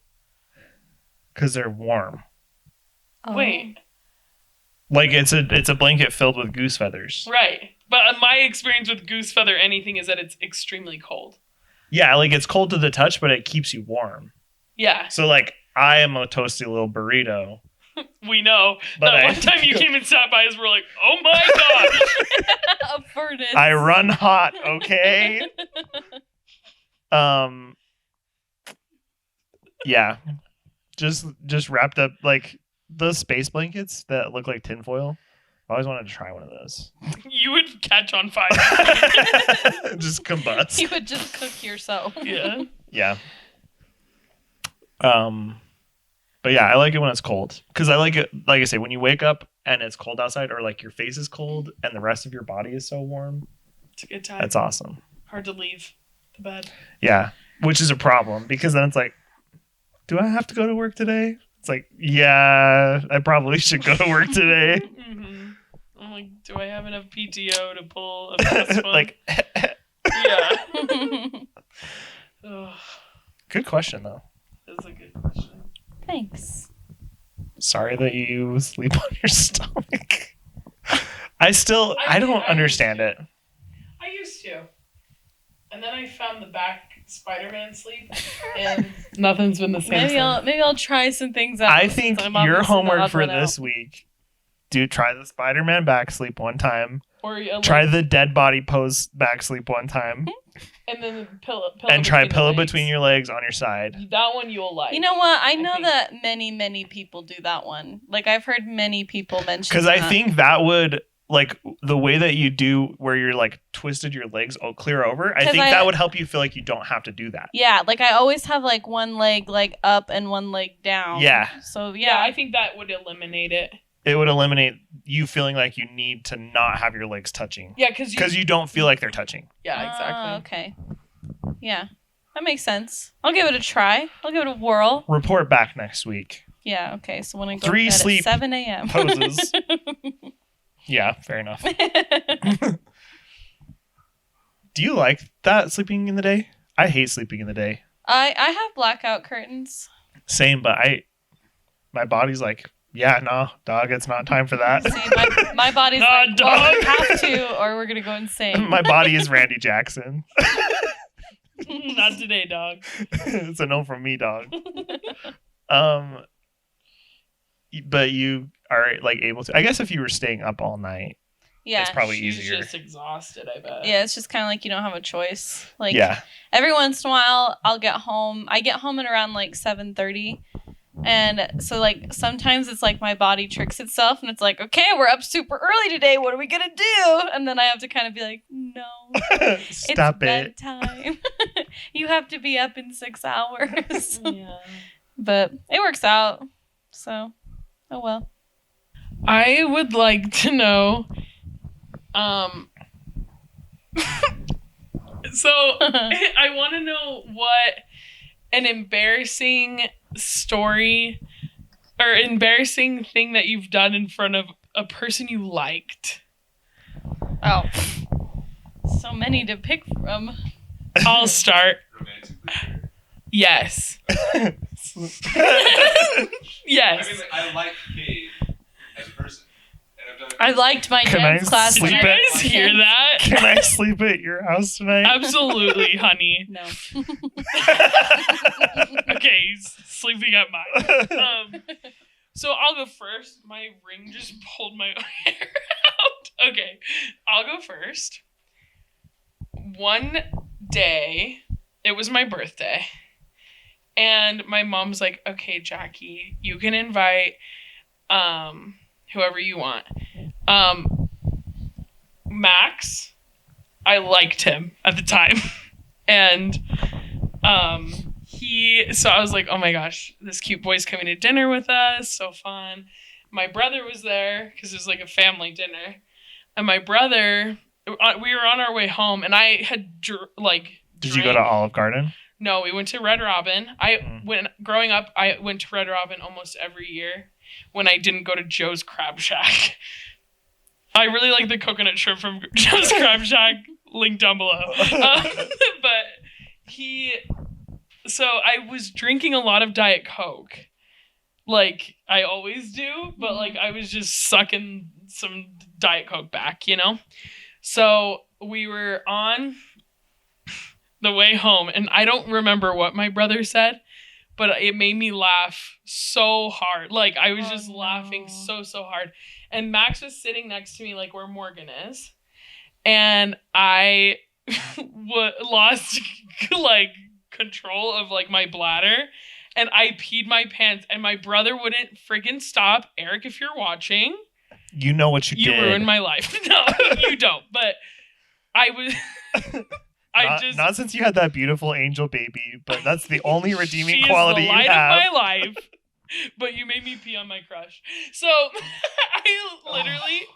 S1: Because they're warm.
S2: Oh.
S3: Wait.
S1: Like it's a blanket filled with goose feathers.
S3: Right. But my experience with goose feather anything is that it's extremely cold.
S1: Yeah, like it's cold to the touch, but it keeps you warm.
S3: Yeah,
S1: So like I am a toasty little burrito.
S3: we know.
S1: But
S3: That
S1: I-
S3: one time you came and sat by us, we're like, oh my gosh.
S2: A furnace.
S1: I run hot, okay? Yeah. Just wrapped up like those space blankets that look like tinfoil. I always wanted to try one of those.
S3: You would catch on fire.
S1: Just combust.
S2: You would just cook yourself.
S3: Yeah.
S1: Yeah. But yeah, I like it when it's cold because I like it. Like I say, when you wake up and it's cold outside, or like your face is cold and the rest of your body is so warm,
S3: It's a good time.
S1: that's awesome.
S3: Hard to leave the bed.
S1: Yeah, which is a problem because then it's like, do I have to go to work today? It's like, yeah, I probably should go to work today.
S3: Mm-hmm. I'm like, do I have enough PTO to pull a fast one?
S1: Like,
S3: yeah. Ugh,
S1: good question though.
S3: that's a good question.
S2: Thanks.
S1: Sorry that you sleep on your stomach. I don't understand it.
S3: I used to. And then I found the back Spider-Man sleep, and nothing's been the same since.
S2: Maybe I'll try some things out.
S1: I think
S2: since I'm
S1: your
S2: obviously the
S1: homework
S2: odd
S1: for
S2: one
S1: this
S2: out.
S1: week, try the Spider-Man back sleep one time.
S3: Or
S1: Try the dead body pose back sleep one time.
S3: and then pillow
S1: And try
S3: between
S1: pillow
S3: the legs.
S1: between your legs on your side.
S3: That one you'll like.
S2: You know what? I know
S3: think-
S2: that many people do that one. Like I've heard many people mention.
S1: Because I
S2: that.
S1: think that would, like, the way that you do where you're like twisted your legs clear over, I
S2: 'Cause
S1: think
S2: I-
S1: that would help you feel like you don't have to do that.
S2: Yeah, like I always have like one leg like up and one leg down.
S1: Yeah.
S2: So
S3: Yeah,
S2: yeah,
S3: I think that would eliminate it.
S1: It would eliminate you feeling like you need to not have your legs touching.
S3: Yeah, because
S1: You don't feel like they're touching.
S3: Yeah, exactly.
S2: Okay. Yeah, that makes sense. I'll give it a try. I'll give it a whirl.
S1: Report back next week.
S2: Yeah. Okay. So when I go
S1: 3
S2: to bed
S1: sleep
S2: at 7 a.m.
S1: poses. Yeah, fair enough. Do you like that sleeping in the day? I hate sleeping in the day.
S2: I have blackout curtains.
S1: Same, but my body's like, yeah, no, dog, it's not time for that.
S2: See, my body's
S3: Nah,
S2: like, well, we
S3: dog.
S2: have to, or we're gonna go insane.
S1: My body is Randy Jackson.
S3: Not today, dog.
S1: It's a no from me, dog. But you are like able to. I guess if you were staying up all night,
S2: Yeah.
S1: it's probably
S3: She's
S1: easier.
S3: just exhausted, I bet.
S2: Yeah, it's just kind of like you don't have a choice. Like
S1: Yeah,
S2: every once in a while, I'll get home. I get home at around like 7:30. And so like sometimes it's like my body tricks itself and it's like, okay, we're up super early today. What are we gonna do? And then I have to kind of be like, no,
S1: stop
S2: it's
S1: it.
S2: bedtime. You have to be up in 6 hours.
S3: Yeah.
S2: But it works out. So, oh well.
S3: I would like to know, so I want to know what an embarrassing story or embarrassing thing that you've done in front of a person you liked.
S2: Oh, so many to pick from.
S3: I'll start.
S4: Romantically.
S3: Yes.
S4: I
S3: Yes.
S4: mean, like, I like Cade as a person. And I've done it.
S2: I liked my
S1: Can
S2: dance
S1: I
S2: class.
S3: Did
S1: sleep
S3: you
S2: when I-
S3: guys hear that?
S1: Can I sleep at your house tonight?
S3: Absolutely, honey.
S2: No.
S3: Okay, he's sleeping at mine. So I'll go first. My ring just pulled my hair out. Okay, I'll go first. One day, it was my birthday, and my mom's like, "Okay, Jackie, you can invite whoever you want." Max, I liked him at the time, and so I was like, oh my gosh, this cute boy's coming to dinner with us, so fun. My brother was there because it was like a family dinner, and my brother, we were on our way home, and I had
S1: Did you go to Olive Garden?
S3: No, we went to Red Robin. Growing up, I went to Red Robin almost every year when I didn't go to Joe's Crab Shack. I really like the coconut shrimp from Joe's Crab Shack, link down below. So I was drinking a lot of Diet Coke, like I always do, but like I was just sucking some Diet Coke back, you know? So we were on the way home, and I don't remember what my brother said, but it made me laugh so hard. Like I was just laughing so hard. And Max was sitting next to me, like where Morgan is, and I lost like control of like my bladder, and I peed my pants, and my brother wouldn't friggin' stop. Eric, if you're watching,
S1: You know what you
S3: you
S1: did.
S3: ruined my life. No, you don't. But I was.
S1: Not since you had that beautiful angel baby, but that's the only redeeming
S3: She is
S1: quality
S3: the
S1: you
S3: light
S1: have.
S3: of my life. But you made me pee on my crush. So I literally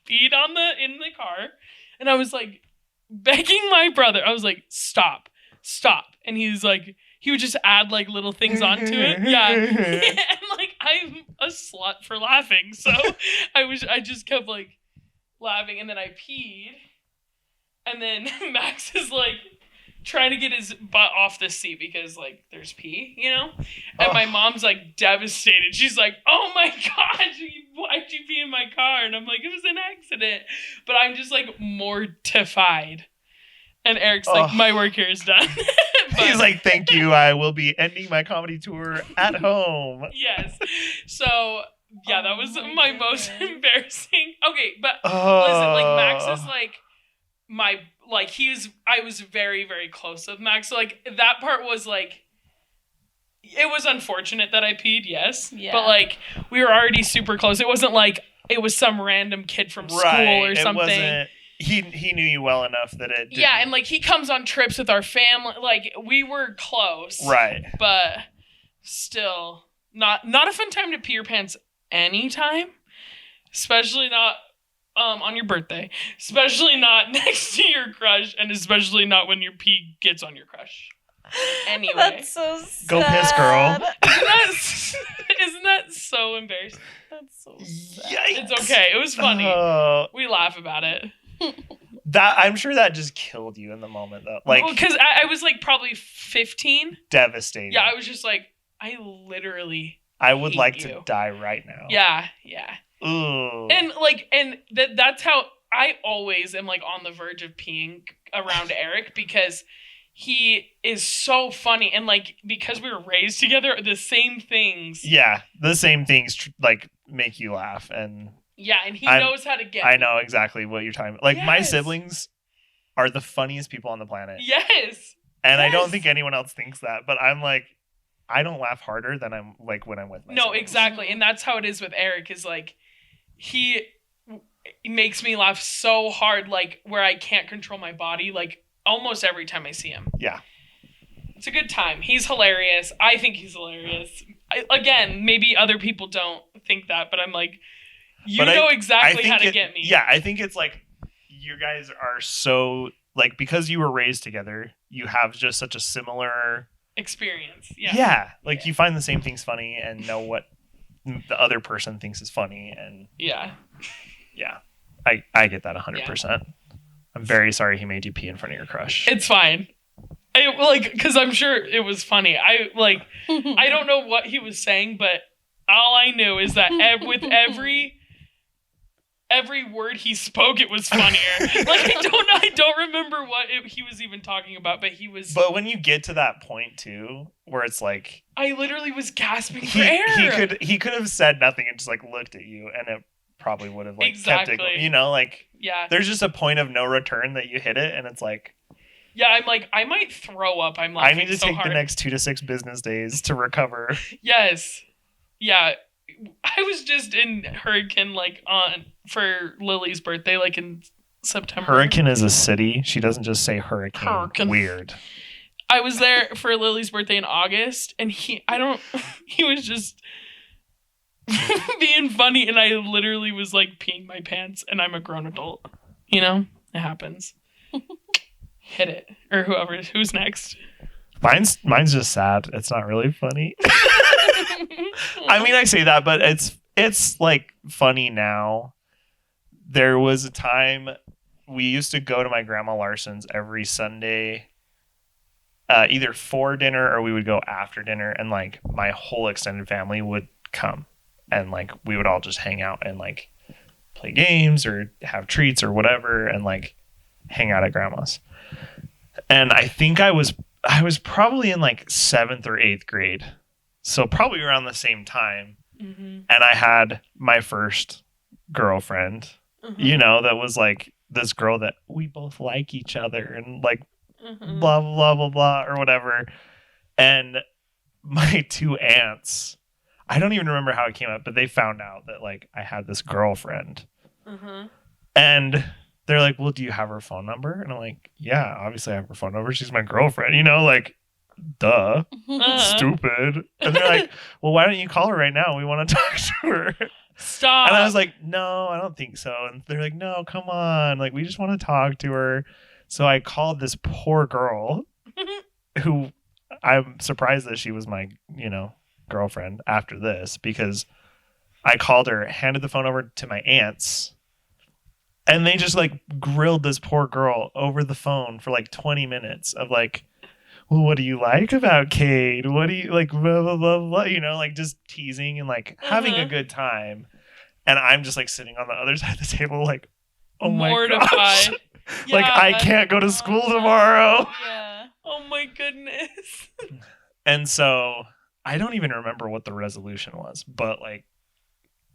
S3: peed in the car, and I was like begging my brother. I was like, stop. And he's like, he would just add like little things onto it. Yeah. And like I'm a slut for laughing. So I just kept like laughing, and then I peed. And then Max is like trying to get his butt off the seat because, like, there's pee, you know? And my mom's, like, devastated. She's like, oh, my God, why'd you pee in my car? And I'm like, it was an accident. But I'm just, like, mortified. And Eric's like, my work here is done.
S1: He's like, thank you. I will be ending my comedy tour at home.
S3: Yes. So, yeah, that was my most embarrassing. Okay, but listen, like, Max is, like, I was very, very close with Max. So, like, that part was, like, it was unfortunate that I peed, yes. Yeah. But, like, we were already super close. It wasn't like it was some random kid from school or something. It wasn't.
S1: He knew you well enough that it didn't.
S3: Yeah, and, like, he comes on trips with our family. Like, we were close.
S1: Right.
S3: But still, not a fun time to pee your pants anytime. Especially not on your birthday. Especially not next to your crush. And especially not when your pee gets on your crush. Anyway.
S2: That's so sad.
S1: Go piss, girl.
S3: Isn't that so embarrassing?
S2: That's so sad.
S1: Yikes.
S3: It's okay. It was funny. We laugh about it.
S1: That I'm sure that just killed you in the moment, though. Like,
S3: because I was like probably 15.
S1: Devastating.
S3: Yeah, I was just like, I literally.
S1: I would like to die right now.
S3: Yeah.
S1: Ooh.
S3: And like, that's how I always am, like, on the verge of peeing around Eric because he is so funny, and, like, because we were raised together, the same things.
S1: Yeah, the same things like make you laugh, and.
S3: Yeah, and he knows how to get
S1: I know exactly what you're talking about. Like, my siblings are the funniest people on the planet.
S3: Yes.
S1: And I don't think anyone else thinks that, but I'm like, I don't laugh harder than I'm like when I'm with my siblings.
S3: Exactly. And that's how it is with Eric, is like, he makes me laugh so hard, like, where I can't control my body, like, almost every time I see him.
S1: Yeah.
S3: It's a good time. He's hilarious. I think he's hilarious. Again, maybe other people don't think that, but I'm like, you know exactly how to get me.
S1: Yeah, I think it's like you guys are so, like, because you were raised together, you have just such a similar
S3: experience. Yeah.
S1: Yeah. Like, you find the same things funny and know what the other person thinks is funny. And
S3: yeah.
S1: I get that 100%. Yeah. I'm very sorry he made you pee in front of your crush.
S3: It's fine. Because I'm sure it was funny. I don't know what he was saying, but all I knew is that with every word he spoke, it was funnier. Like, I don't remember what he was even talking about, but he was.
S1: But when you get to that point too, where it's like,
S3: I literally was gasping for air.
S1: He could have said nothing and just, like, looked at you, and it probably would have, like, kept it. You know, like,
S3: yeah.
S1: There's just a point of no return that you hit it, and it's like.
S3: Yeah, I'm like, I might throw up. I'm laughing
S1: I need to
S3: so
S1: take
S3: hard.
S1: the next 2 to 6 business days to recover.
S3: Yes. Yeah. I was just in Hurricane, like, for Lily's birthday, like, in September.
S1: Hurricane is a city. She doesn't just say hurricane. Weird.
S3: I was there for Lily's birthday in August, and he was just being funny, and I literally was, like, peeing my pants, and I'm a grown adult. You know? It happens. Hit it. Or who's next?
S1: Mine's just sad. It's not really funny. I mean, I say that, but it's like funny now. There was a time we used to go to my grandma Larson's every Sunday, either for dinner or we would go after dinner, and, like, my whole extended family would come, and, like, we would all just hang out and, like, play games or have treats or whatever, and, like, hang out at grandma's. And I think I was probably in, like, 7th or 8th grade. So probably around the same time. Mm-hmm. And I had my first girlfriend, you know, that was, like, this girl that we both like each other and, like, blah, blah, blah, blah, or whatever. And my 2 aunts, I don't even remember how it came up, but they found out that, like, I had this girlfriend. And they're like, well, do you have her phone number? And I'm like, yeah, obviously I have her phone number. She's my girlfriend, you know, like, duh, stupid. And they're like, well, why don't you call her right now? We want to talk to her.
S3: Stop.
S1: And I was like, no, I don't think so. And they're like, no, come on. Like, we just want to talk to her. So I called this poor girl who I'm surprised that she was my, you know, girlfriend after this, because I called her, handed the phone over to my aunts, And they just like grilled this poor girl over the phone for like 20 minutes of like, well, what do you like about Cade? What do you like, blah, blah, blah, blah, like just teasing and like having a good time. And I'm just like sitting on the other side of the table, like, oh my gosh.
S3: Mortified.
S1: Like, I can't go to school tomorrow.
S2: Yeah.
S3: Oh my goodness.
S1: And so I don't even remember what the resolution was, but like,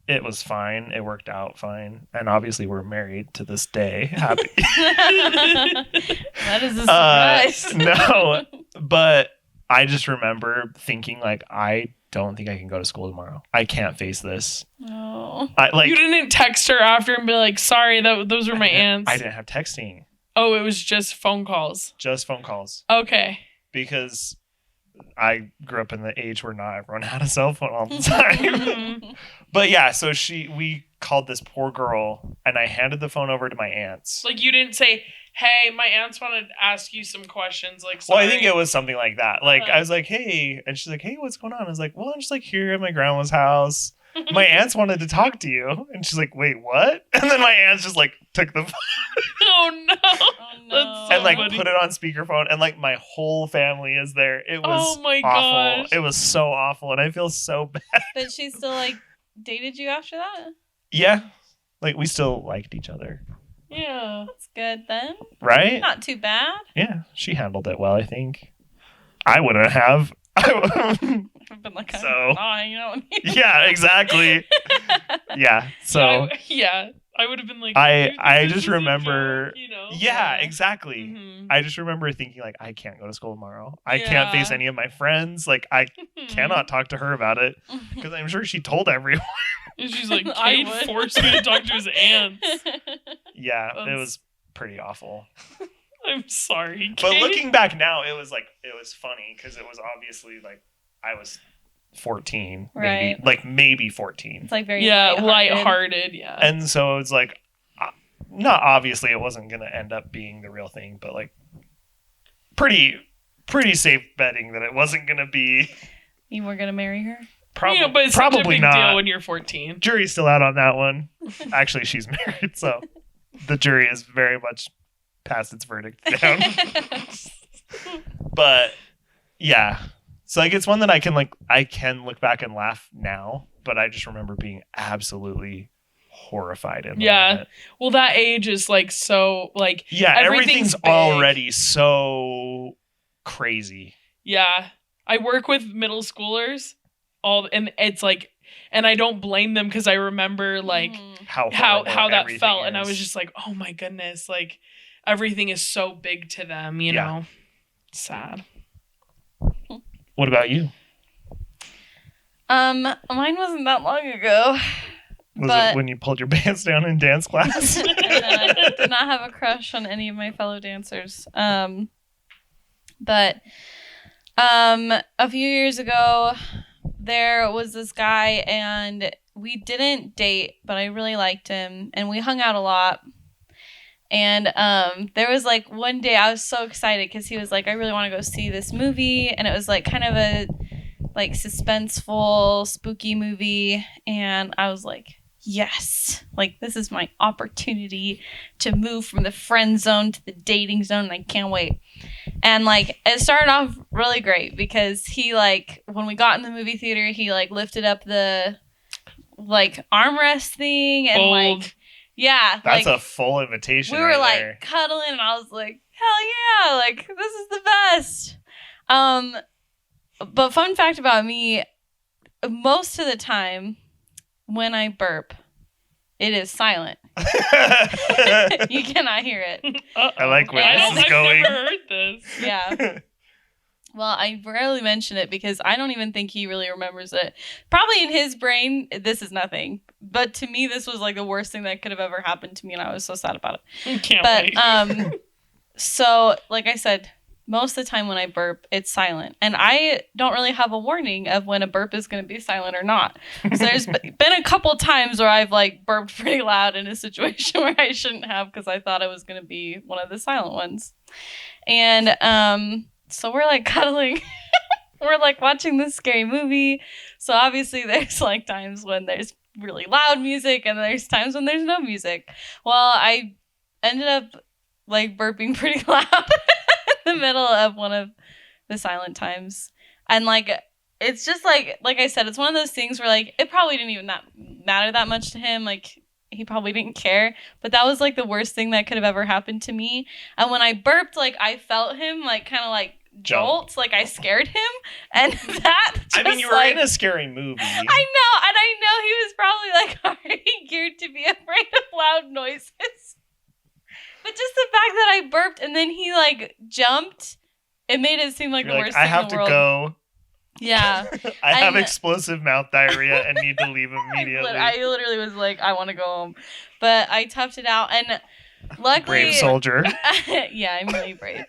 S1: it was fine. It worked out fine. And obviously we're married to this day. Happy.
S2: That is a surprise.
S1: No, but I just remember thinking like, I don't think I can go to school tomorrow. I can't face this.
S2: Oh.
S3: You didn't text her after and be like, sorry, those were my aunts.
S1: I didn't have texting.
S3: Oh, it was just phone calls.
S1: Just phone calls.
S3: Okay.
S1: Because I grew up in the age where not everyone had a cell phone all the time. But yeah, so we called this poor girl and I handed the phone over to my aunts.
S3: Like you didn't say, hey, my aunts want to ask you some questions. Like,
S1: well,
S3: sorry.
S1: I think it was something like that. Like I was like, hey, and she's like, hey, what's going on? I was like, well, I'm just like here at my grandma's house. My aunts wanted to talk to you. And she's like, wait, what? And then my aunts just like took the phone.
S3: Oh no.
S2: Oh, no.
S3: That's so
S1: and like
S3: funny.
S1: put it on speakerphone and like my whole family is there. It was
S3: Oh my
S1: awful.
S3: gosh.
S1: It was so awful and I feel so bad.
S2: But she still like dated you after that?
S1: Yeah. Like we still liked each other.
S3: Yeah.
S2: That's good then.
S1: Right?
S2: Not too bad.
S1: Yeah. She handled it well, I think. I wouldn't have.
S2: I've been like,
S1: So-
S2: I'm not hanging out with you.
S1: Yeah, exactly. Yeah. So
S3: I would have been like,
S1: I
S3: this
S1: just
S3: is a
S1: remember-
S3: joke, you know?
S1: yeah, exactly.
S3: Mhm.
S1: I just remember thinking like I can't go to school tomorrow. I can't
S3: Yeah.
S1: face any of my friends. Like I cannot talk to her about it because I'm sure she told everyone.
S3: And she's like,
S2: I
S3: Cade
S2: would.
S3: forced me to talk to his aunts.
S1: Yeah, it
S3: That's-
S1: was pretty awful.
S3: I'm sorry,
S1: But
S3: Cade.
S1: looking back now, it was funny because it was obviously like I was 14, maybe
S2: Right.
S1: maybe 14,
S2: It's like very
S3: Yeah,
S2: lighthearted.
S3: lighthearted, yeah.
S1: and so it's like not obviously it wasn't gonna end up being the real thing, but like pretty safe betting that it wasn't gonna be.
S2: You were gonna marry her?
S3: But it's such a
S1: probably
S3: big
S1: not.
S3: deal when you're 14.
S1: Jury's still out on that one. Actually, she's married, so the jury is very much past its verdict down. But yeah, so like it's one that I can look back and laugh now, but I just remember being absolutely horrified in the
S3: Yeah.
S1: moment.
S3: Well, that age is like so like
S1: Yeah,
S3: everything's
S1: everything's
S3: big.
S1: already so crazy.
S3: yeah. I work with middle schoolers and it's like and I don't blame them because I remember like
S2: Mhm.
S1: How
S3: how
S1: horrible
S3: that
S1: everything
S3: felt and I
S1: is.
S3: was just like, "Oh my goodness, like everything is so big to them, you
S1: Yeah.
S3: know." Sad.
S1: What about you?
S2: Mine wasn't that long ago.
S1: Was
S2: But-
S1: it when you pulled your pants down in dance class?
S2: And I did not have a crush on any of my fellow dancers. But a few years ago, there was this guy, and we didn't date, but I really liked him, and we hung out a lot. And there was like one day I was so excited because he was like, I really want to go see this movie, and it was like kind of a like suspenseful, spooky movie, and I was like, yes, like this is my opportunity to move from the friend zone to the dating zone, and I can't wait. And like it started off really great because he like when we got in the movie theater, he like lifted up the like armrest thing and
S3: Bold.
S2: like yeah,
S1: That's
S2: like
S1: a full invitation.
S2: we were
S1: right
S2: like
S1: there.
S2: cuddling, and I was like, hell yeah, like this is the best. But fun fact about me, most of the time when I burp, it is silent. You cannot hear it.
S1: I like where
S2: this is
S3: I've
S1: going.
S3: never heard this.
S2: Yeah. Well, I rarely mention it because I don't even think he really remembers it. Probably in his brain, this is nothing. But to me, this was like the worst thing that could have ever happened to me, and I was so sad about it.
S3: Can't
S2: But
S3: wait.
S2: so like I said, most of the time when I burp, it's silent, and I don't really have a warning of when a burp is going to be silent or not. So there's been a couple times where I've like burped pretty loud in a situation where I shouldn't have because I thought it was going to be one of the silent ones, and so we're like cuddling. We're like watching this scary movie. So obviously there's like times when there's really loud music and there's times when there's no music. Well, I ended up like burping pretty loud in the middle of one of the silent times. And like it's just like I said, it's one of those things where like it probably didn't even matter that much to him. Like he probably didn't care, but that was like the worst thing that could have ever happened to me. And when I burped, like I felt him like kind of like jolt, like I scared him, and that just,
S1: I mean, you were in a scary movie.
S2: I know, and I know he was probably like already geared to be afraid of loud noises. But just the fact that I burped and then he like jumped, it made it seem like
S1: You're
S2: the
S1: like,
S2: worst
S1: I
S2: thing
S1: have
S2: in the
S1: to
S2: world.
S1: go.
S2: Yeah.
S1: I have
S2: And-
S1: explosive mouth diarrhea and need to leave immediately.
S2: I literally was like, I want to go home. But I toughed it out. And luckily...
S1: Brave soldier.
S2: Yeah, I'm really brave.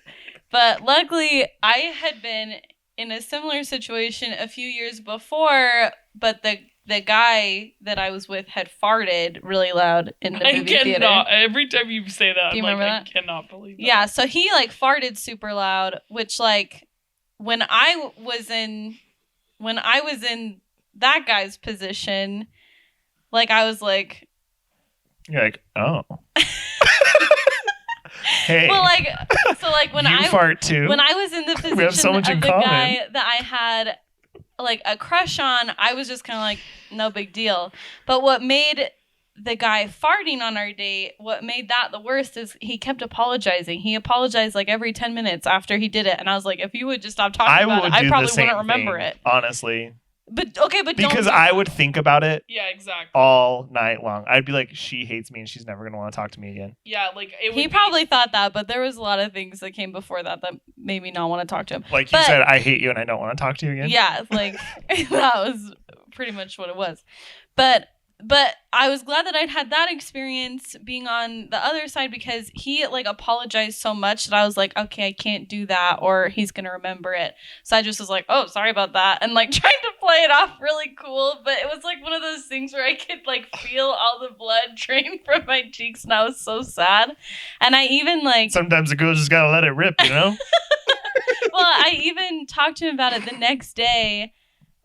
S2: But luckily, I had been in a similar situation a few years before, but the guy that I was with had farted really loud in the movie theater.
S3: Every time you say that,
S2: Do you
S3: I'm like,
S2: remember
S3: I
S2: that?
S3: cannot believe that.
S2: Yeah, so he like farted super loud, which like when I was in that guy's position, like I was like,
S1: You're like, oh. Hey.
S2: well, like so like when
S1: you fart too.
S2: when I was in the position
S1: We have so much
S2: of
S1: in
S2: the
S1: common.
S2: guy that I had like a crush on, I was just kind of like no big deal. But what made the guy farting on our date, what made that the worst is he kept apologizing. He apologized like every 10 minutes after he did it, and I was like, if you would just stop talking about it, I probably wouldn't remember it.
S1: Honestly.
S2: But okay, but
S1: Because
S2: don't
S1: I would think about it
S3: Yeah, exactly.
S1: all night long. I'd be like, she hates me and she's never going to want to talk to me again.
S3: Yeah, like it would
S2: He probably thought that, but there was a lot of things that came before that made me not want to talk to him.
S1: Like you
S2: But-
S1: said, I hate you and I don't want to talk to you again.
S2: Yeah, like that was pretty much what it was. But I was glad that I'd had that experience being on the other side, because he like apologized so much that I was like, okay, I can't do that or he's gonna remember it. So I just was like, oh, sorry about that, and like trying to play it off really cool. But it was like one of those things where I could like feel all the blood drain from my cheeks, and I was so sad. And I even like
S1: Sometimes a girl just got to let it rip, you know?
S2: well, I even talked to him about it the next day.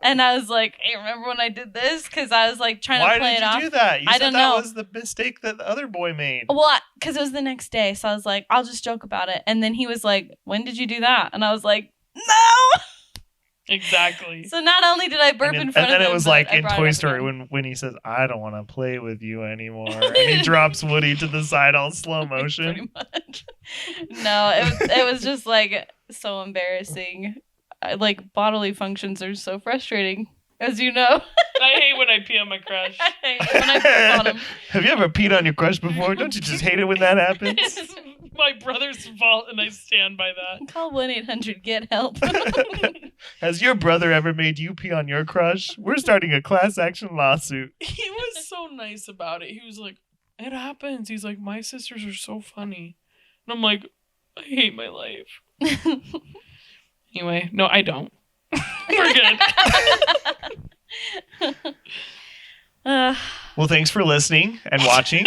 S2: And I was like, hey, remember when I did this? Because I was like trying
S1: Why
S2: to play
S1: did
S2: it
S1: you
S2: off.
S1: do that? You
S2: I
S1: said
S2: don't
S1: that
S2: know.
S1: was the mistake that the other boy made.
S2: Well, because it was the next day. So I was like, I'll just joke about it. And then he was like, when did you do that? And I was like, no.
S3: Exactly.
S2: So not only did I burp in front of him,
S1: and then it was
S2: but
S1: like
S2: I
S1: in
S2: brought it
S1: Toy
S2: up
S1: Story
S2: again.
S1: when he says, I don't want to play with you anymore. And he drops Woody to the side all slow motion.
S2: Pretty much. No, it was just like so embarrassing. Like bodily functions are so frustrating, as you know.
S3: I hate when I pee on my crush.
S2: I hate when I burp on him.
S1: Have you ever peed on your crush before? Don't you just hate it when that happens?
S3: It's my brother's fault, and I stand by that.
S2: Call 1-800-GET-HELP.
S1: Has your brother ever made you pee on your crush? We're starting a class action lawsuit.
S3: He was so nice about it. He was like, it happens. He's like, my sisters are so funny. And I'm like, I hate my life. Anyway, no, I don't. We're good.
S1: Well, thanks for listening and watching.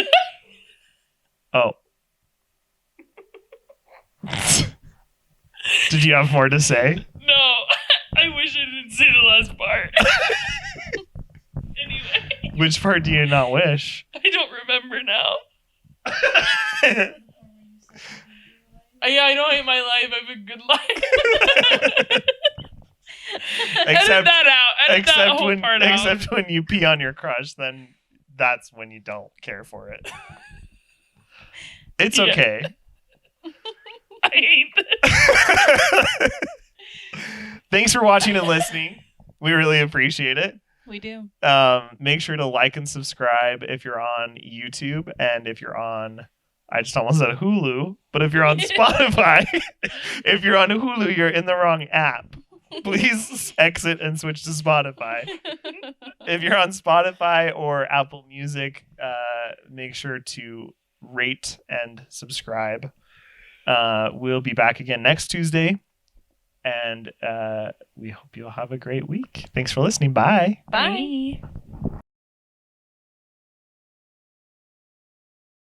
S1: Oh. Did you have more to say?
S3: No, I wish I didn't say the last part. Anyway,
S1: Which part do you not wish?
S3: I don't remember now. I don't hate my life. I have a good life. Edit that out. Edit that whole part out.
S1: except when you pee on your crush, then that's when you don't care for it. It's
S3: Yeah.
S1: okay.
S3: I hate this.
S1: Thanks for watching and listening. We really appreciate it.
S2: We do.
S1: Make sure to like and subscribe if you're on YouTube, and if you're on, I just almost said Hulu, but if you're on Spotify, if you're on Hulu, you're in the wrong app. Please exit and switch to Spotify. If you're on Spotify or Apple Music, make sure to rate and subscribe. We'll be back again next Tuesday, and we hope you'll have a great week. Thanks for listening. Bye.
S2: Bye.